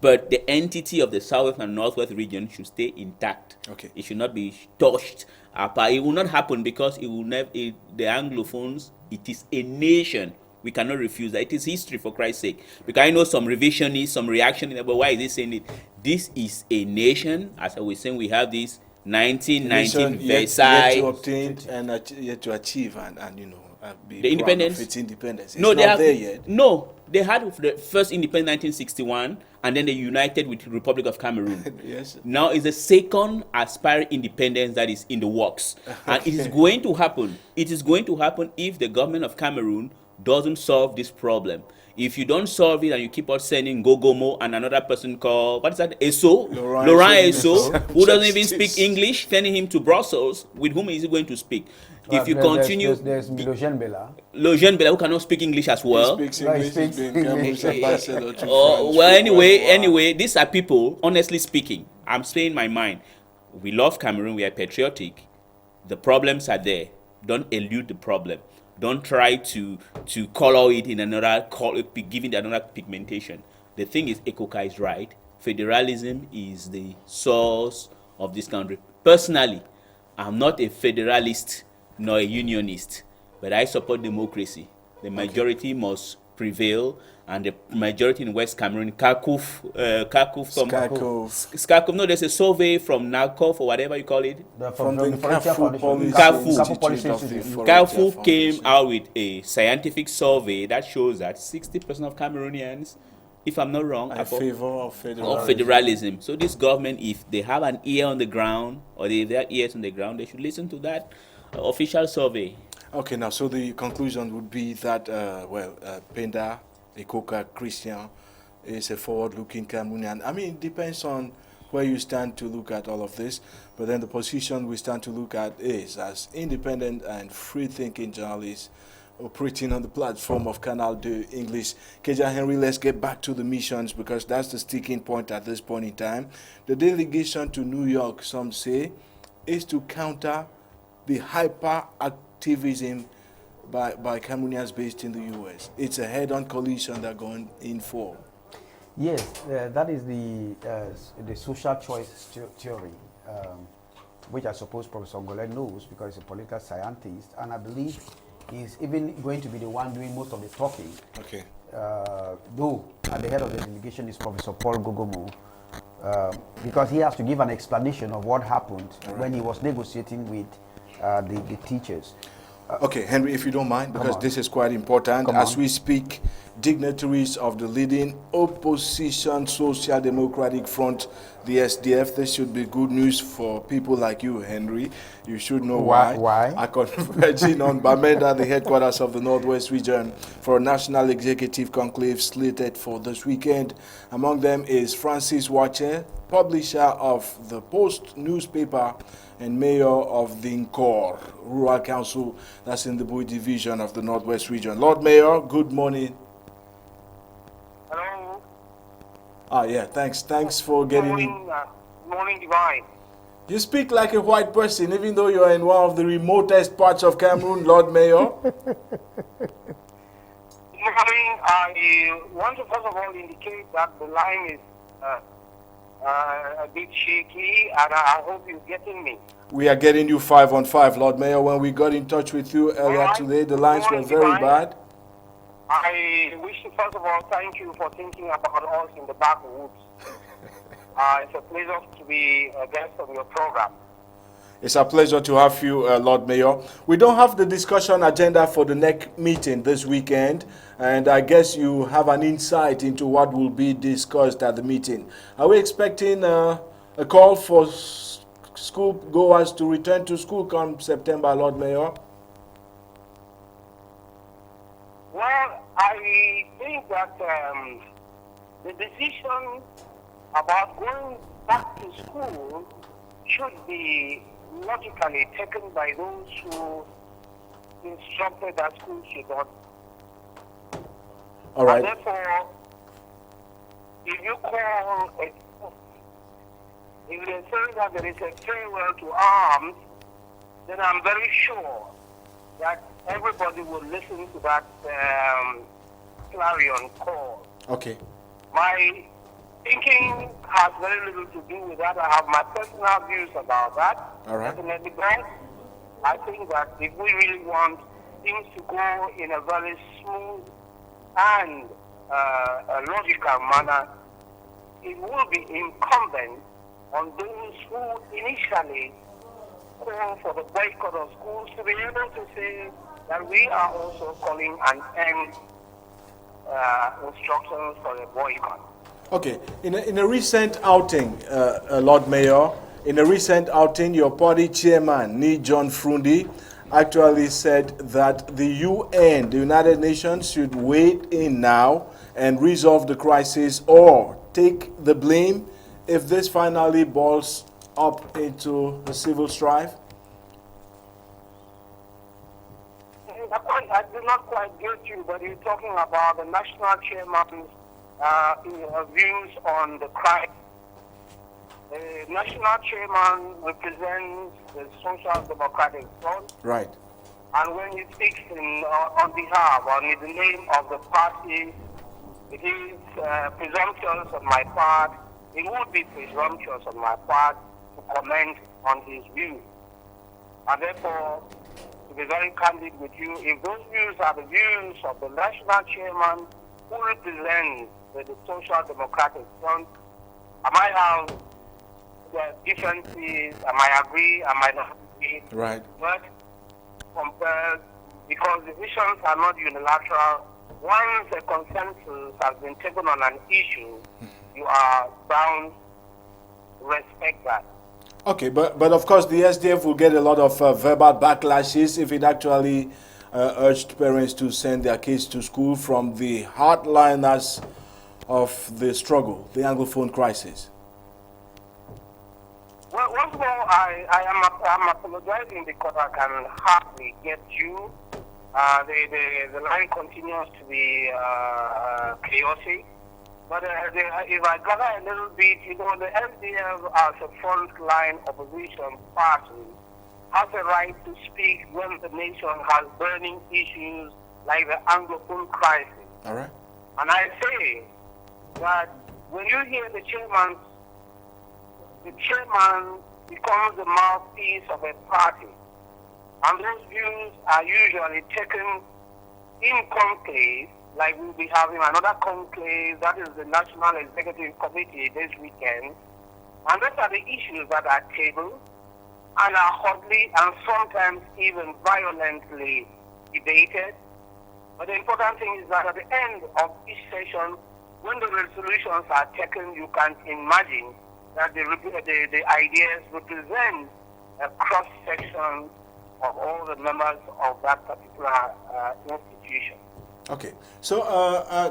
but the entity of the southwest and northwest region should stay intact. Okay, it should not be touched apart. It will not happen because it will never. The Anglophones, it is a nation. We cannot refuse that. It is history, for Christ's sake. Because I know some revisionists, some reaction, but why is he saying it? This is a nation. As I was saying, we have this 1919 Versailles. Yet to obtain and yet to achieve and you know. The independence. Its independence. It's no, not there yet. No, they had the first independence 1961, and then they united with the Republic of Cameroon. Yes. Now is the second aspiring independence that is in the works, and it is going to happen. It is going to happen if the government of Cameroon doesn't solve this problem. If you don't solve it and you keep on sending Gogomo and another person called, what is that, Eso? Laurent Laurent Eso. Eso, who doesn't even Justice. speak English, sending him to Brussels, with whom is he going to speak? If you continue, there's Bala. Lejeune Bela, who cannot speak English as well. He speaks No, he English. speaks He's been Cameroon's English. ambassador to Oh, France. well, Wow. anyway, these are people, honestly speaking, I'm saying my mind. We love Cameroon, we are patriotic. The problems are there. Don't elude the problem. Don't try to color it in another, giving it another pigmentation. The thing is, Ekoka is right. Federalism is the source of this country. Personally, I'm not a federalist nor a unionist, but I support democracy. The majority must prevail, and the majority in West Cameroon, Skakuf, no, there's a survey from NACOF or whatever you call it. From the Carrefour Policy Carrefour. Institute of the Foreign Carrefour Foundation. came out with a scientific survey that shows that 60% of Cameroonians, if I'm not wrong, In are favor of federalism. of federalism. So this government, if they have an ear on the ground, or they have ears on the ground, they should listen to that official survey. Okay, now, so the conclusion would be that, Banda, Ekoka, Christian is a forward-looking Cameroonian. I mean, it depends on where you stand to look at all of this, but then the position we stand to look at is as independent and free-thinking journalists operating on the platform of Canal de English. Keja Henry, let's get back to the missions because that's the sticking point at this point in time. The delegation to New York, some say, is to counter the hyper-activism by Cameroonians based in the U.S. It's a head-on collision they're going in for. Yes, that is the social choice theory, which I suppose Professor Ngole knows because he's a political scientist, and I believe he's even going to be the one doing most of the talking. Okay. Though at the head of the delegation is Professor Paul Gogomo, because he has to give an explanation of what happened when he was negotiating with the teachers. Okay, Henry, if you don't mind, because this is quite important. As we speak, dignitaries of the leading opposition Social Democratic Front, the SDF, this should be good news for people like you, Henry. You should know why. Are converging on Banda, the headquarters of the Northwest region, for a national executive conclave slated for this weekend. Among them is Francis Wache, publisher of the Post newspaper and mayor of the Nkor Rural Council, that's in the Bui division of the Northwest region. Lord Mayor, good morning. Hello. Yeah, thanks for getting in. Morning, Divine. You speak like a white person, even though you're in one of the remotest parts of Cameroon, Lord Mayor. I want to first of all indicate that the line is a bit shaky, and I hope you're getting me. We are getting you 5 on 5, Lord Mayor. When we got in touch with you earlier today, the lines were very bad. I wish to first of all thank you for thinking about us in the backwoods. It's a pleasure to be a guest on your program. It's a pleasure to have you, Lord Mayor. We don't have the discussion agenda for the next meeting this weekend, and I guess you have an insight into what will be discussed at the meeting. Are we expecting a call for school goers to return to school come September, Lord Mayor? Well, I think that the decision about going back to school should be logically taken by those who instructed that school should not. All right. And therefore, if you call it, if they say that there is a farewell to arms, then I'm very sure that everybody will listen to that clarion call. Okay. My thinking has very little to do with that. I have my personal views about that. All right. Definitely, but I think that if we really want things to go in a very smooth and a logical manner, it will be incumbent on those who initially call for the boycott of schools to be able to say that we are also calling an end instructions for a boycott. Okay. In a recent outing, Lord Mayor, in a recent outing, your party chairman, Ni John Frundi, actually said that the UN, the United Nations, should wade in now and resolve the crisis or take the blame if this finally boils up into a civil strife? I did not quite get you, but you're talking about the national chairman's views on the crime. The national chairman represents the Social Democratic Front. Right. And when he speaks on behalf, or in the name of the party, it is presumptuous on my part. It would be presumptuous on my part to comment on his views. And therefore, to be very candid with you, if those views are the views of the national chairman who represents the Social Democratic Front, I might have differences, I might agree, I might not agree. Right. But compared, because decisions are not unilateral, once a consensus has been taken on an issue, you are bound to respect that. Okay, but of course the SDF will get a lot of verbal backlashes if it actually urged parents to send their kids to school from the hardliners of the struggle, the Anglophone crisis. Well, once more, I'm apologizing because I can hardly get you. The line continues to be chaotic. But if I gather a little bit, the SDF as a front-line opposition party has a right to speak when the nation has burning issues like the Anglophone crisis. All right. And I say that when you hear the chairman becomes the mouthpiece of a party, and those views are usually taken in conclave, like we'll be having another conclave, that is the National Executive Committee this weekend, and those are the issues that are tabled and are hotly and sometimes even violently debated. But the important thing is that at the end of each session, when the resolutions are taken, you can imagine that the ideas represent a cross-section of all the members of that particular institution. Okay, so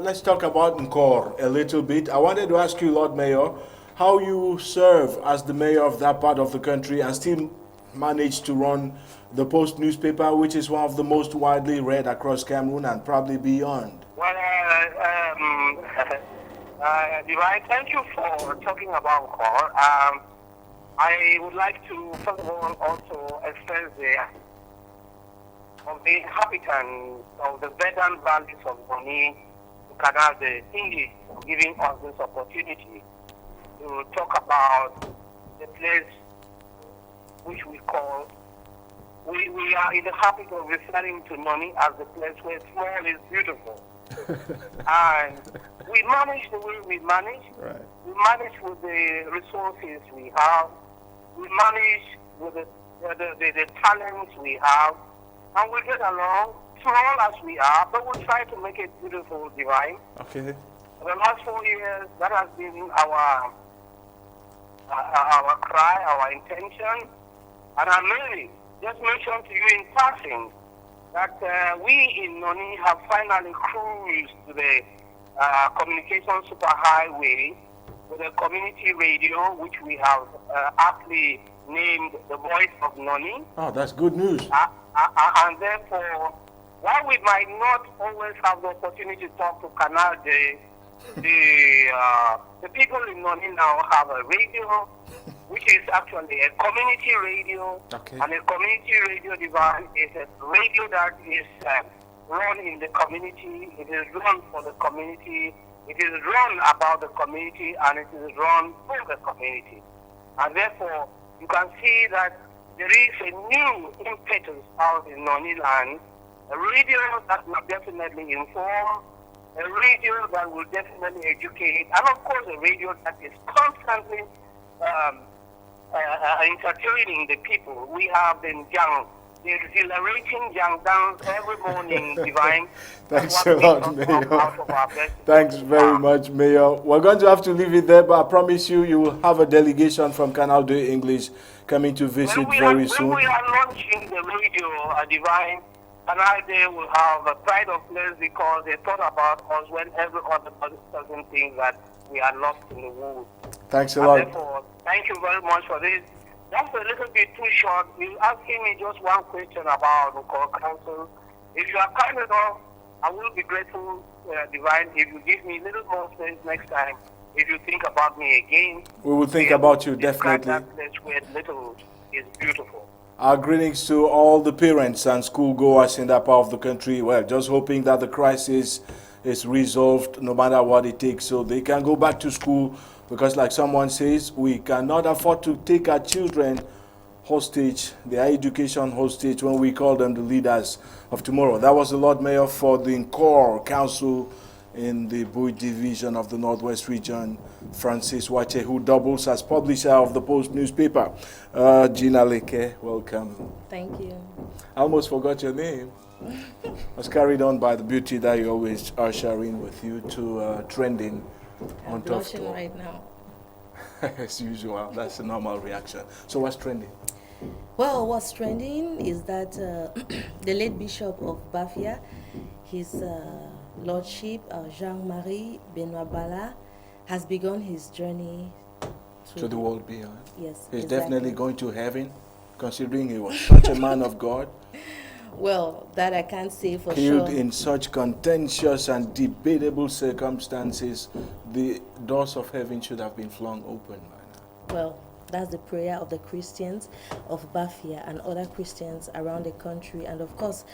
let's talk about Nkor a little bit. I wanted to ask you, Lord Mayor, how you serve as the mayor of that part of the country and still manage to run the Post newspaper, which is one of the most widely read across Cameroon and probably beyond. Well, Divine, thank you for talking about Nkor. I would like to, first of all, also express of the inhabitants of the verdant valleys of Boni to Canal, the English, for giving us this opportunity to talk about the place which we call, we are in the habit of referring to Noni as the place where small is beautiful. And we manage the way we manage. Right. We manage with the resources we have. We manage with the talents we have. And we get along, small as we are, but we try to make it beautiful, Divine. Okay. For the last 4 years, that has been our cry, our intention. And I may just mention to you in passing that we in Noni have finally cruised to the communication superhighway with a community radio, which we have aptly named the Voice of Noni. Oh, that's good news. And therefore, while we might not always have the opportunity to talk to Canal, the people in Noni now have a radio, which is actually a community radio. Okay. And a community radio device is a radio that is run in the community. It is run for the community. It is run about the community, and it is run for the community. And therefore, you can see that there is a new impetus out in Noni land, a radio that will definitely inform, a radio that will definitely educate, and of course a radio that is constantly entertaining the people. We have the young the exhilarating young dance every morning, Divine. Thanks That's a what lot, makes us Mayor. out of our best. Thanks very much, Mayor. We're going to have to leave it there, but I promise you, you will have a delegation from Canal de English coming to visit very soon. When we are launching the radio, Divine, Canal Day will have a pride of place because they thought about us when every other person thinks that we are lost in the woods. Thanks a And lot. therefore, thank you very much for this. That's a little bit too short. You're asking me just one question about the core council. If you are kind enough, I will be grateful, Divine, if you give me a little more space next time. If you think about me again, We will think about you, describe definitely. that place where little is beautiful. Our greetings to all the parents and schoolgoers in that part of the country. Well, just hoping that the crisis is resolved no matter what it takes so they can go back to school, because like someone says, we cannot afford to take our children hostage, their education hostage, when we call them the leaders of tomorrow. That was the Lord Mayor for the Core Council in the Bui Division of the Northwest Region, Francis Wache, who doubles as publisher of the Post newspaper. Gina Leke, welcome. Thank you. I almost forgot your name. I was carried on by the beauty that you always are sharing with you to trending I'm on blushing Toughtalk. right now. As usual, that's a normal reaction. So what's trending? Well, what's trending is that the late Bishop of Bafia, his Lordship Jean-Marie Benoit Bala, has begun his journey To the world beyond. Yes, He's exactly. definitely going to heaven, considering he was such a man of God, Well, that I can't say for killed sure. in such contentious and debatable circumstances. The doors of heaven should have been flung open by now. Well, that's the prayer of the Christians of Bafia and other Christians around the country, and of course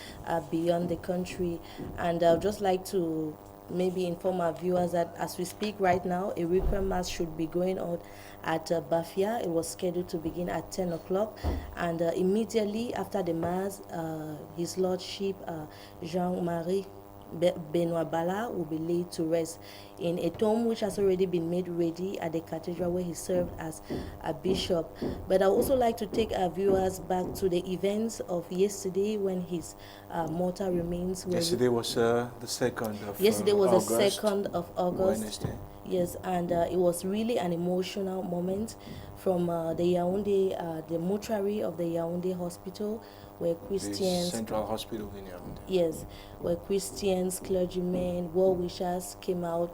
beyond the country. And I'd just like to maybe inform our viewers that as we speak right now, a requiem mass should be going on at Bafia. It was scheduled to begin at 10 o'clock, and immediately after the mass, His Lordship Jean-Marie Benoit Bala will be laid to rest in a tomb which has already been made ready at the cathedral where he served as a bishop. But I also like to take our viewers back to the events of yesterday when his mortal remains were. Yesterday was the 2nd of Yesterday was August, the 2nd of August. Wednesday. Yes, and it was really an emotional moment from the Yaoundé, the mortuary of the Yaoundé hospital, where The Christians. Central Hospital in Yaoundé. Yes, where Christians, clergymen, well-wishers came out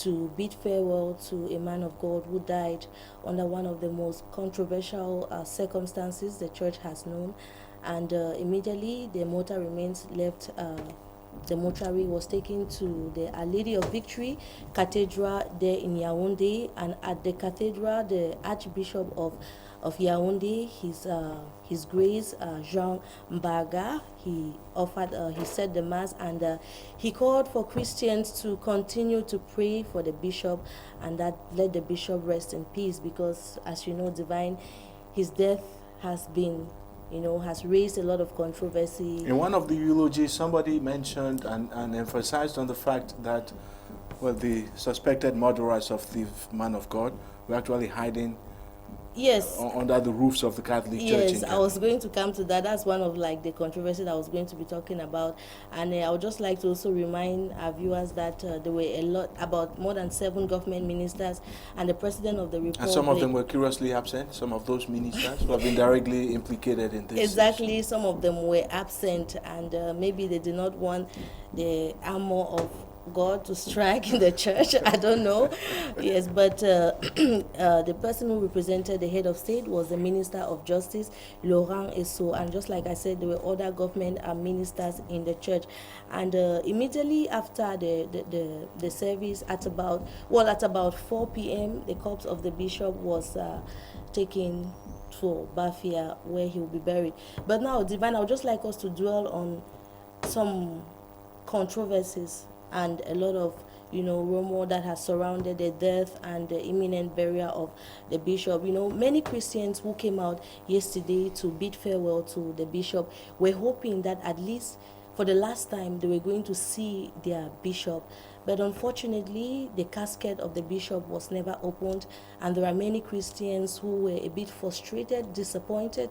to bid farewell to a man of God who died under one of the most controversial circumstances the church has known. And immediately the mortal remains left the mortuary, was taken to the Our Lady of Victory Cathedral there in Yaoundé, and at the cathedral, the Archbishop of Yaoundé, His Grace Jean Mbaga, he said the mass, and he called for Christians to continue to pray for the bishop, and that let the bishop rest in peace, because as you know, Divine, his death has been, has raised a lot of controversy. In one of the eulogies, somebody mentioned and emphasized on the fact that, well, the suspected murderers of the man of God were actually hiding Yes. under the roofs of the Catholic Church. Yes, I was going to come to that. That's one of the controversy that I was going to be talking about. And I would just like to also remind our viewers that there were about more than 7 government ministers and the President of the Republic. And some of them were curiously absent, some of those ministers who have been directly implicated in this. Exactly, some of them were absent, and maybe they did not want the armor of God to strike in the church. I don't know. Yes, but the person who represented the head of state was the Minister of Justice, Laurent Esso, and just like I said, there were other government ministers in the church. And immediately after the service, at about 4 p.m., the corpse of the bishop was taken to Bafia, where he will be buried. But now, Divine, I would just like us to dwell on some controversies and a lot of rumor that has surrounded the death and the imminent burial of the bishop. Many Christians who came out yesterday to bid farewell to the bishop were hoping that at least for the last time they were going to see their bishop. But unfortunately, the casket of the bishop was never opened, and there are many Christians who were a bit frustrated, disappointed,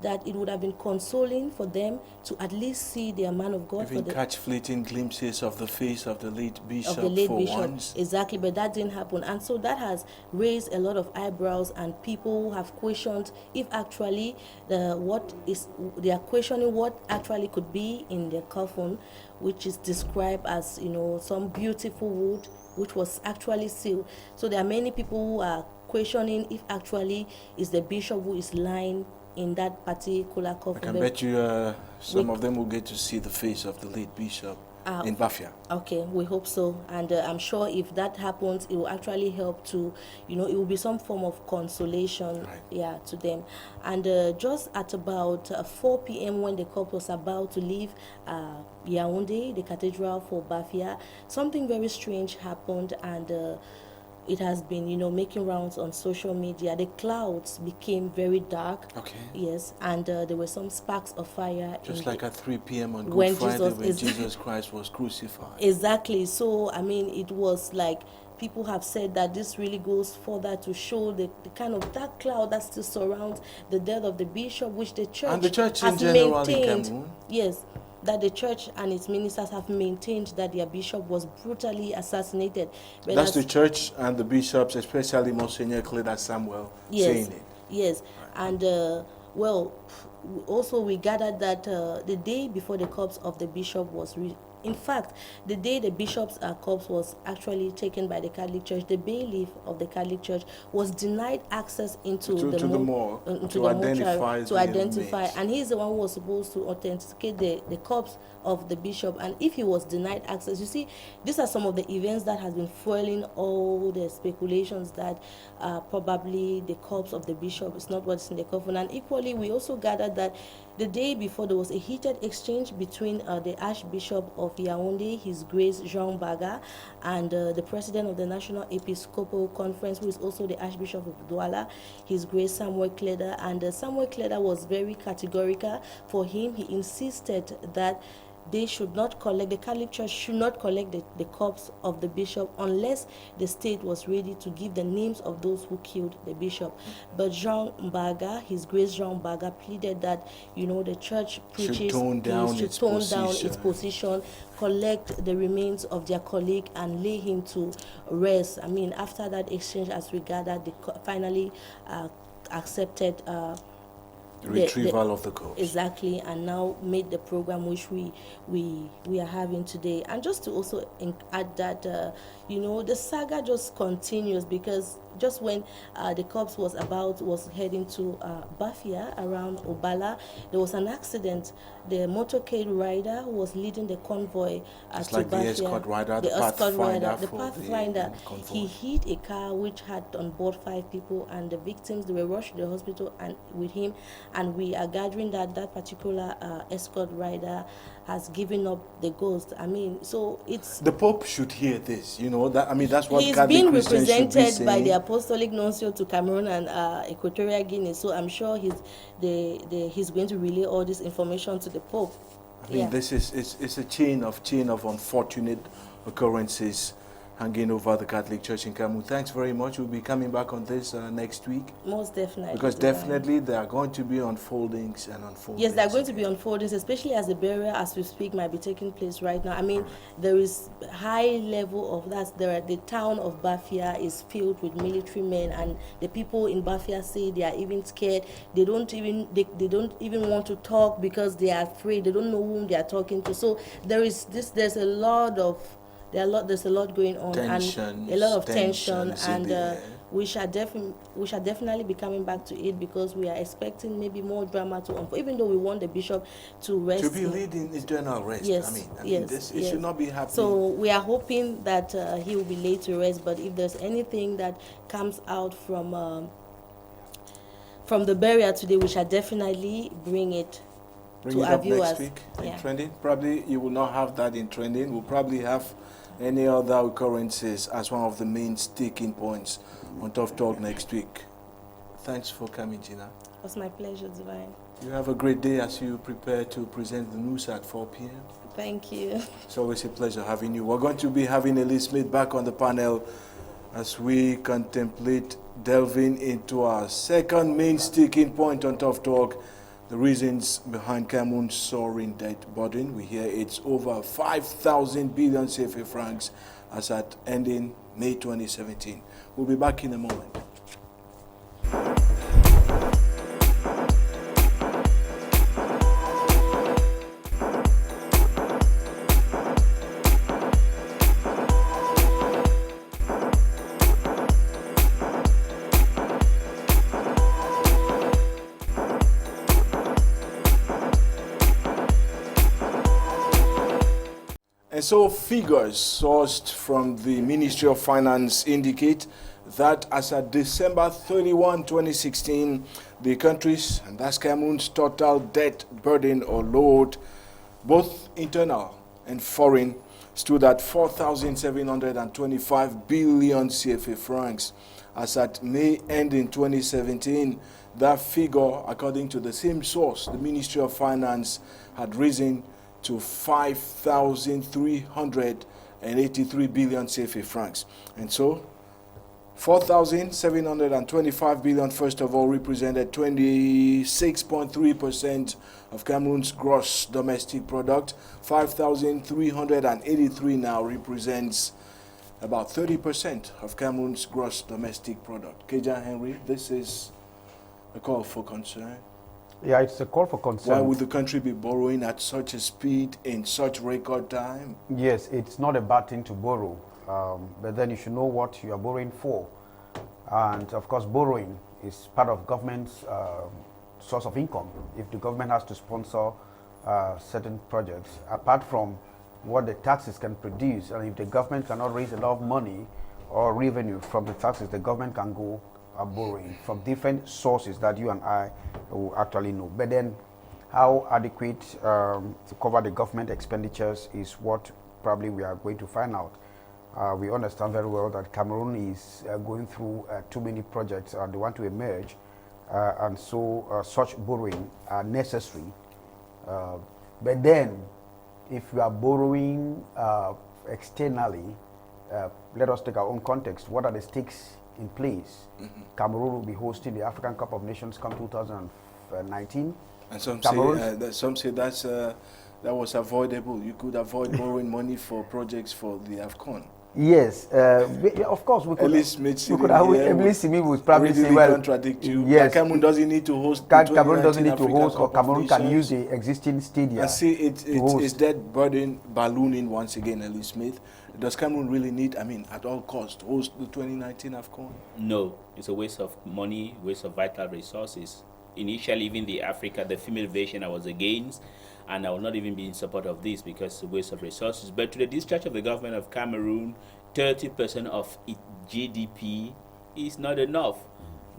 that it would have been consoling for them to at least see their man of God. Even catch fleeting glimpses of the face of the late bishop once. Exactly, but that didn't happen. And so that has raised a lot of eyebrows, and people who have questioned if actually they are questioning what actually could be in the coffin, which is described as, some beautiful wood, which was actually sealed. So there are many people who are questioning if actually is the bishop who is lying in that particular coffin. I can bet you some of them will get to see the face of the late bishop in Bafia. Okay, we hope so. And I'm sure if that happens, it will actually help to, it will be some form of consolation, to them. And just at about 4 p.m. when the couple was about to leave Yaoundé, the cathedral for Bafia, something very strange happened, and it has been, making rounds on social media. The clouds became very dark. Okay. Yes, and there were some sparks of fire. Just like at 3 p.m. on Good Friday when Jesus Christ was crucified. Exactly. So, it was like people have said that this really goes further to show the kind of dark cloud that still surrounds the death of the bishop, which the church and the church has in general maintained. In Cameroon. Yes. That the church and its ministers have maintained that their bishop was brutally assassinated. That's the church and the bishops, especially Monsignor Cleda Samuel, saying it. Yes, and also we gathered that the day before the corpse of the bishop was in fact, the day the bishop's corpse was actually taken by the Catholic Church, the bailiff of the Catholic Church was denied access into the morgue to identify, and he's the one who was supposed to authenticate the corpse of the bishop. And if he was denied access, you see, these are some of the events that has been fueling all the speculations that probably the corpse of the bishop is not what's in the coffin. And equally, we also gathered that the day before there was a heated exchange between the Archbishop of Yaoundé, His Grace Jean Baga, and the President of the National Episcopal Conference, who is also the Archbishop of Douala, His Grace Samuel Cleda. And Samuel Cleda was very categorical. For him, he insisted that the Catholic Church should not collect the corpse of the bishop unless the state was ready to give the names of those who killed the bishop. But Jean Baga, His Grace Jean Baga, pleaded that, the church preaches should tone down its position, collect the remains of their colleague and lay him to rest. After that exchange, as we gathered, they finally accepted retrieval of the corpse. Exactly, and now made the program which we are having today. And just to also add that, the saga just continues, because just when the corpse was heading to Bafia around Bala, there was an accident. The motorcade rider who was leading the convoy to like Bafia, the escort rider, the pathfinder, he hit a car which had on board 5 people, and the victims, they were rushed to the hospital and with him. And we are gathering that particular escort rider has given up the ghost. So it's the Pope should hear this. That's what he's Catholic being Christians represented by the Apostolic Nuncio to Cameroon and Equatorial Guinea. So I'm sure he's going to relay all this information to the Pope. This is a chain of unfortunate occurrences hanging over the Catholic Church in Cameroon. Thanks very much. We'll be coming back on this next week. Most definitely. Because definitely there are going to be unfoldings and unfoldings. Yes, there are going to be unfoldings, especially as the burial, as we speak, might be taking place right now. There is high level of that. The town of Bafia is filled with military men, and the people in Bafia say they are even scared. They don't even want to talk because they are afraid. They don't know whom they are talking to. So there's a lot going on, and a lot of tension, and we shall definitely be coming back to it, because we are expecting maybe more drama to unfold, even though we want the bishop to rest. To be leading eternal rest. Yes, it should not be happening. So we are hoping that he will be laid to rest. But if there's anything that comes out from the burial today, we shall definitely bring it to our viewers. Next week in trending. Probably you will not have that in trending. We'll probably have any other occurrences as one of the main sticking points on Toughtalk next week. Thanks for coming, Gina. was my pleasure, Divine. You have a great day as you prepare to present the news at 4 p.m. Thank you. It's always a pleasure having you. We're going to be having Elie Smith back on the panel as we contemplate delving into our second main sticking point on Tough Talk, the reasons behind Cameroon's soaring debt burden. We hear it's over 5,000 billion CFA francs as at ending May 2017. We'll be back in a moment. And so figures sourced from the Ministry of Finance indicate that as at December 31, 2016, the country's, and that's Cameroon's, total debt burden or load, both internal and foreign, stood at 4,725 billion CFA francs. As at May ending 2017, that figure, according to the same source, the Ministry of Finance, had risen to 5,383 billion CFA francs. And so, 4,725 billion, first of all, represented 26.3% of Cameroon's gross domestic product. 5,383 now represents about 30% of Cameroon's gross domestic product. Keja Henry, this is a call for concern. Yeah, it's a call for concern. Why would the country be borrowing at such a speed in such record time? Yes, it's not a bad thing to borrow, but then you should know what you are borrowing for. And of course, borrowing is part of government's source of income. If the government has to sponsor certain projects, apart from what the taxes can produce, and if the government cannot raise a lot of money or revenue from the taxes, the government can go borrowing from different sources that you and I will actually know. But then how adequate to cover the government expenditures is what probably we are going to find out. We understand very well that Cameroon is going through too many projects and they want to emerge, and so such borrowing are necessary. But then if we are borrowing externally, let us take our own context. What are the stakes in place? Cameroon will be hosting the African Cup of Nations come 2019. And some say that was avoidable. You could avoid borrowing money for projects for the AFCON. Yes, of course we could. Elie Smith would probably say, well, contradict you. Yes, Cameroon doesn't need to host. Cameroon doesn't need to host, or Cameroon can use the existing stadium. And see, it's that burden ballooning once again, Elie Smith. Does Cameroon really need, at all cost, host the 2019 AFCON? No, it's a waste of money, waste of vital resources. Initially, even the female version, I was against, and I will not even be in support of this because it's a waste of resources. But to the discharge of the government of Cameroon, 30% of its GDP is not enough.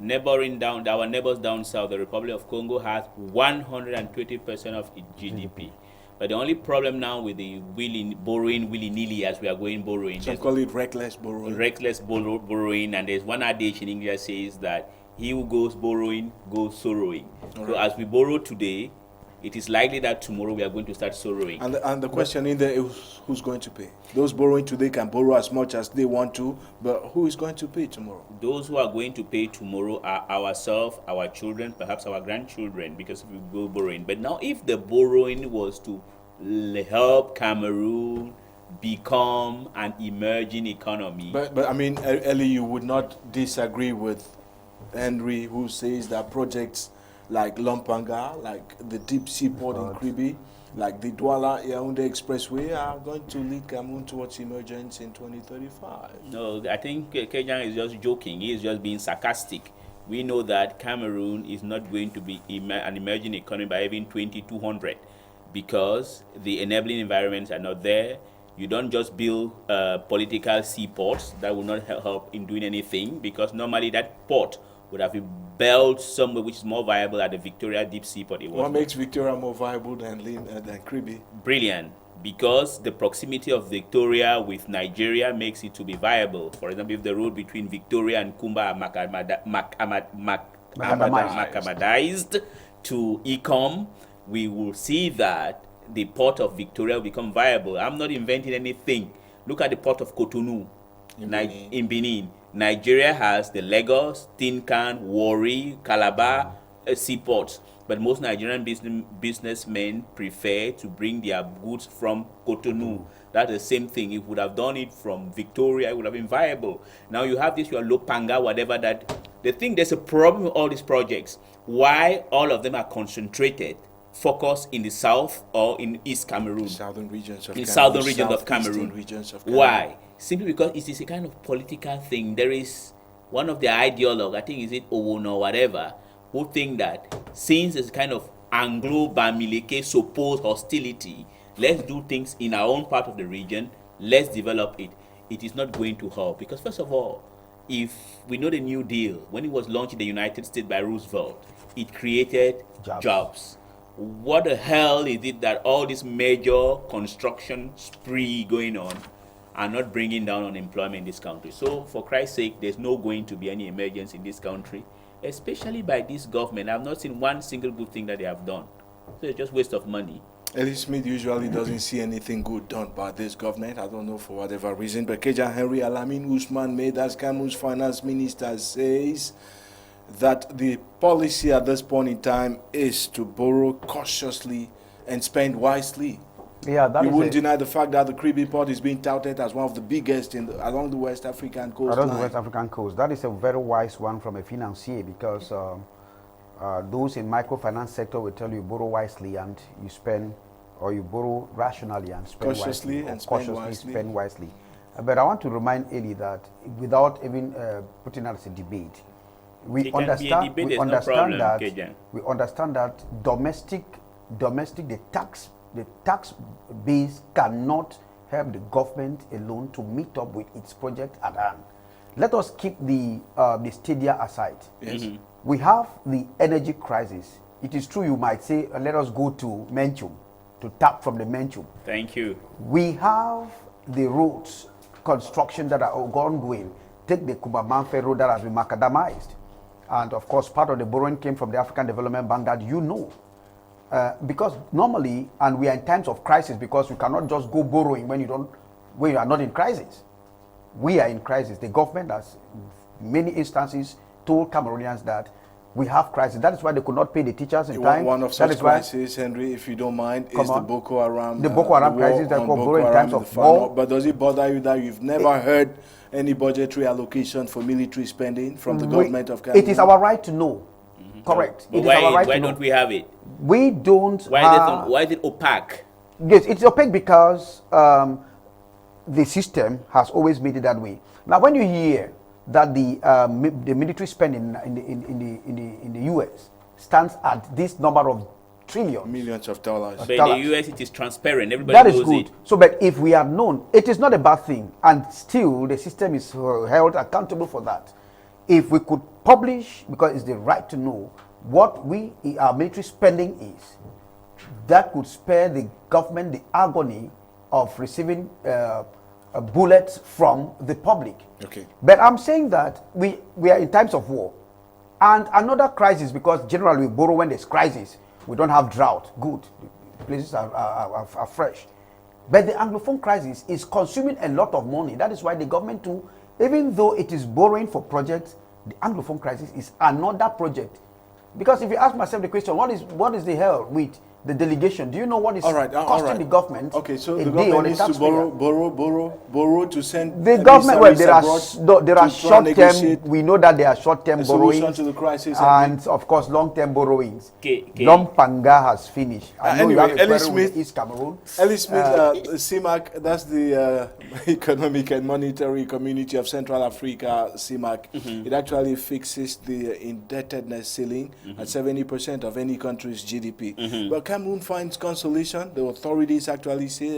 Our neighbors down south, the Republic of Congo, has 120% of its GDP. But the only problem now with the borrowing willy-nilly as we are going borrowing. Some call it reckless borrowing. Reckless borrowing, and there's one adage in English says that he who goes borrowing goes sorrowing. So as we borrow today, it is likely that tomorrow we are going to start sorrowing. And the question in there is who's going to pay? Those borrowing today can borrow as much as they want to, but who is going to pay tomorrow? Those who are going to pay tomorrow are ourselves, our children, perhaps our grandchildren, because we go borrowing. But now if the borrowing was to help Cameroon become an emerging economy. But Elie, you would not disagree with Henry, who says that projects like Lompanga, like the deep seaport in Kribi, like the Douala-Yaoundé Expressway are going to lead Cameroon towards emergence in 2035. No, I think Kenyan is just joking. He is just being sarcastic. We know that Cameroon is not going to be an emerging economy by even 2200 because the enabling environments are not there. You don't just build political seaports that will not help in doing anything, because normally that port would have been built somewhere which is more viable at the Victoria Deep Seaport. What makes Victoria more viable than Kribi? Brilliant. Because the proximity of Victoria with Nigeria makes it to be viable. For example, if the road between Victoria and Kumba macadamized to e-com, we will see that the port of Victoria will become viable. I'm not inventing anything. Look at the port of Cotonou in Benin. Nigeria has the Lagos, Tinkan, Warri, Calabar seaports. But most Nigerian businessmen prefer to bring their goods from Cotonou. That's the same thing. If we would have done it from Victoria, it would have been viable. Now you have this, your Lopanga, whatever that. The thing, there's a problem with all these projects. Why all of them are concentrated, focused in the south or in East Cameroon? Southern regions of Cameroon. Southern regions of Cameroon. Regions of Cameroon. Why? Simply because it is a kind of political thing. There is one of the ideologues, I think is it Owono or whatever, who think that since it's kind of Anglo-Bamileke supposed hostility, let's do things in our own part of the region, let's develop it. It is not going to help. Because first of all, if we know the New Deal, when it was launched in the United States by Roosevelt, it created jobs. What the hell is it that all this major construction spree going on are not bringing down unemployment in this country? So for Christ's sake, there's no going to be any emergency in this country, especially by this government. I've not seen one single good thing that they have done. So it's just waste of money. Elie Smith usually doesn't see anything good done by this government. I don't know for whatever reason. But Kejan Henry Alamin Usman made as Cameroon's finance minister says that the policy at this point in time is to borrow cautiously and spend wisely. Yeah, that you is wouldn't deny the fact that the Caribbean port is being touted as one of the biggest along the West African coast. Along the West African coast. That is a very wise one from a financier, because those in microfinance sector will tell you borrow wisely and you spend, or you borrow rationally and spend cautiously wisely, and spend wisely. But I want to remind Elie that without even putting out as a debate, we understand that domestic the tax base cannot help the government alone to meet up with its project at hand. Let us keep the stadia aside. Yes. Mm-hmm. We have the energy crisis. It is true, you might say, let us go to Menchum, to tap from the Menchum. Thank you. We have the roads construction that are ongoing. Take the Kumamanfe road that has been macadamized. And of course, part of the borrowing came from the African Development Bank that you know. Because normally, and we are in times of crisis, because we cannot just go borrowing when you are not in crisis. We are in crisis. The government has, in many instances, told Cameroonians that we have crisis. That is why they could not pay the teachers in time. One of such crises, Henry, if you don't mind, is the Boko Haram. The Boko Haram crisis that called borrowing in times of war. But does it bother you that you've never heard any budgetary allocation for military spending from the government of Canada? It is our right to know. Mm-hmm. Correct. But why don't we have it? We don't. Why is it opaque? Yes, it's opaque because the system has always made it that way. Now, when you hear that the military spending in the US stands at this number of trillions, millions of dollars. But in the US, it is transparent. Everybody that is knows good. it. So, but if we have known, it is not a bad thing, and still the system is held accountable for that. If we could publish, because it's the right to know what our military spending is, that could spare the government the agony of receiving bullets from the public. Okay. But I'm saying that we are in times of war. And another crisis, because generally we borrow when there's crisis. We don't have drought. Good. The places are fresh. But the Anglophone crisis is consuming a lot of money. That is why the government too, even though it is borrowing for projects, the Anglophone crisis is another project. Because if you ask myself the question, what is the hell with the delegation? Do you know what is costing the government? Okay, so the government needs to borrow to send the government. Well, there are short term. We know that there are short term borrowings to the crisis, and of course long term borrowings. Lopanga has finished. Anyway, Elie Smith, East Cameroon. Elie Smith, CIMAC. That's the Economic and Monetary Community of Central Africa. CIMAC. Mm-hmm. It actually fixes the indebtedness ceiling at 70% of any country's GDP. Mm-hmm. Well, Cameroon finds consolation. The authorities actually say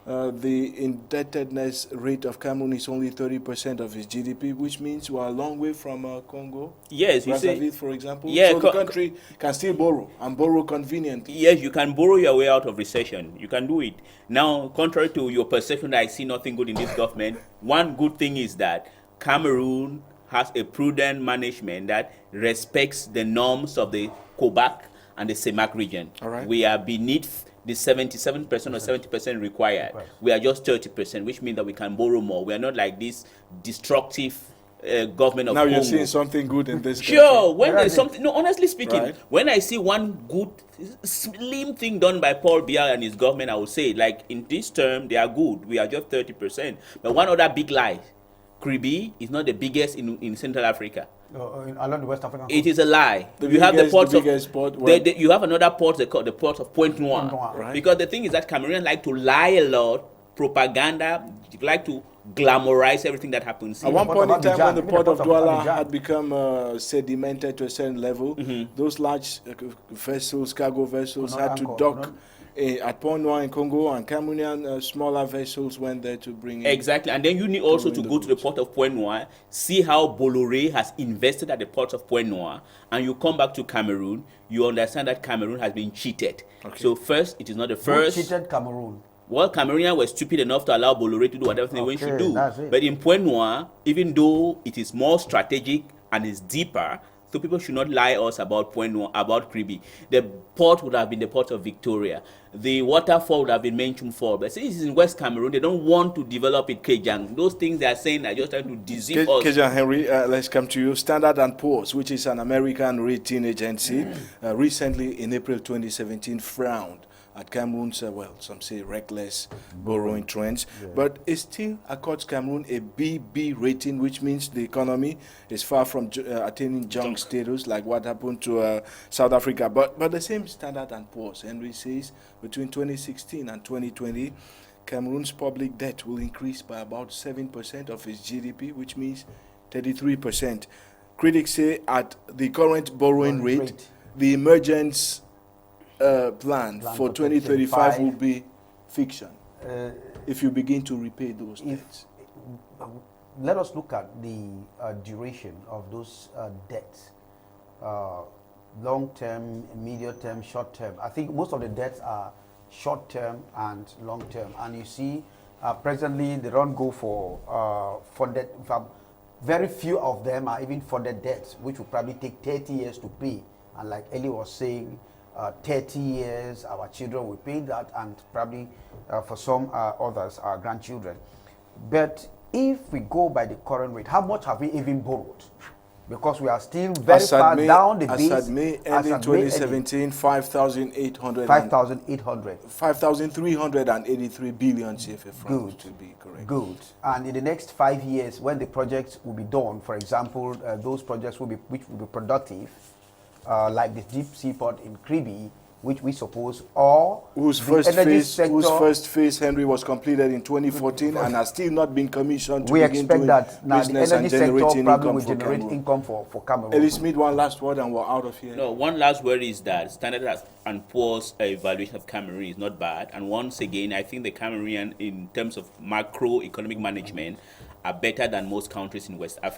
the indebtedness rate of Cameroon is only 30% of its GDP, which means we're a long way from Congo. Yes, you say, for example. Yeah, so the country can still borrow and borrow conveniently. Yes, you can borrow your way out of recession. You can do it. Now, contrary to your perception that I see nothing good in this government, one good thing is that Cameroon has a prudent management that respects the norms of the COBAC and the CEMAC region. All right. We are beneath the 77% or 70% required. Right. We are just 30%, which means that we can borrow more. We are not like this destructive government of Now Congo. you're seeing something good in this country. Sure, when Right. there's something, no, honestly speaking, Right. when I see one good, slim thing done by Paul Biya and his government, I would say, like, in this term, they are good. We are just 30%. But one other big lie, Kribi is not the biggest in Central Africa. Along the West African It is a lie. The You have the biggest- ports the of biggest port, you have another port they call the port of Pointe Noire. Pointe Noire. Right. Because the thing is that Cameroonians like to lie a lot, propaganda, like to glamorize everything that happens. At one port point in of time, Abidjan, when the even port the of port of Douala Abidjan. had become sedimented to a certain level, those large vessels, cargo vessels, Could had not to anchor, dock at Pointe Noire in Congo, and Cameroonian smaller vessels went there to bring in. Exactly, and then you need also bring to the go to the goods. port of Pointe Noire, see how Bolloré has invested at the port of Pointe Noire, and you come back to Cameroon, you understand that Cameroon has been cheated. Okay. So first, it is not the Who first. cheated Cameroon? Well, Cameroonians were stupid enough to allow Bolloré to do whatever they want to Okay, do. that's it. But in Pointe Noire, even though it is more strategic and is deeper, so people should not lie us about Pointe Noire, about Kribi. The port would have been the port of Victoria. The waterfall would have been Menchum Fall. But since it's in West Cameroon, they don't want to develop it, Kejang. Those things they are saying are just trying to deceive us. Kejan Henry, let's come to you. Standard & Poor's, which is an American rating agency, recently in April 2017 frowned at Cameroon's, some say reckless borrowing trends, but it still accords Cameroon a BB rating, which means the economy is far from attaining junk status like what happened to South Africa. But the same Standard & Poor's, Henry says, between 2016 and 2020, Cameroon's public debt will increase by about 7% of its GDP, which means 33%. Critics say at the current borrowing rate, the emergence plan for 2035 will be fiction if you begin to repay those debts. Let us look at the duration of those debts. Long-term, medium-term, short-term. I think most of the debts are short-term and long-term. And you see, presently they don't go for funded. Very few of them are even funded debts, which will probably take 30 years to pay. And like Elie was saying, 30 years, our children will pay that, and probably for some others, our grandchildren. But if we go by the current rate, how much have we even borrowed? Because we are still very far down the base. As at May ending 2017, 5,800. 5,800. 5,383 billion CFA francs to be correct. Good. And in the next 5 years, when the projects will be done, for example, those projects which will be productive, like the deep sea port in Kribi, which we suppose, or whose first phase, Henry, was completed in 2014 and has still not been commissioned to we begin expect doing that now the business energy and sector generating probably income will for generate Cameroon. income for Cameroon. Elie Smith, one last word and we're out of here. No, one last word is that Standard & Poor's evaluation of Cameroon is not bad. And once again, I think the Cameroonian, in terms of macroeconomic management, are better than most countries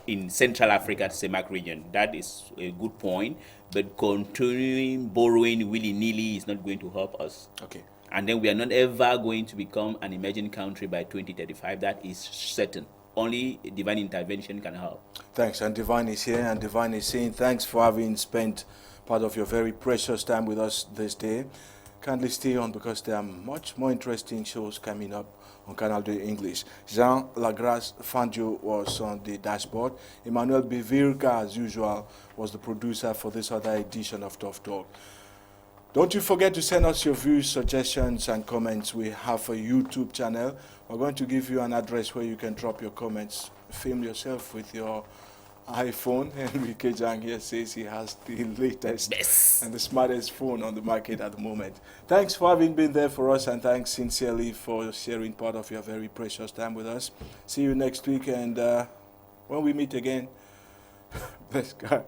in Central Africa, CEMAC region. That is a good point. But continuing borrowing willy-nilly is not going to help us. Okay. And then we are not ever going to become an emerging country by 2035. That is certain. Only divine intervention can help. Thanks. And Divine is here, and Divine is saying thanks for having spent part of your very precious time with us this day. Kindly stay on because there are much more interesting shows coming up on Canal de English. Jean Lagrace Fangio was on the dashboard. Emmanuel Bevirka, as usual, was the producer for this other edition of Toughtalk. Don't you forget to send us your views, suggestions, and comments. We have a YouTube channel. We're going to give you an address where you can drop your comments. Film yourself with your iPhone. Henry Kejang here says he has the latest and the smartest phone on the market at the moment. Thanks for having been there for us, and thanks sincerely for sharing part of your very precious time with us. See you next week, and when we meet again, bless God.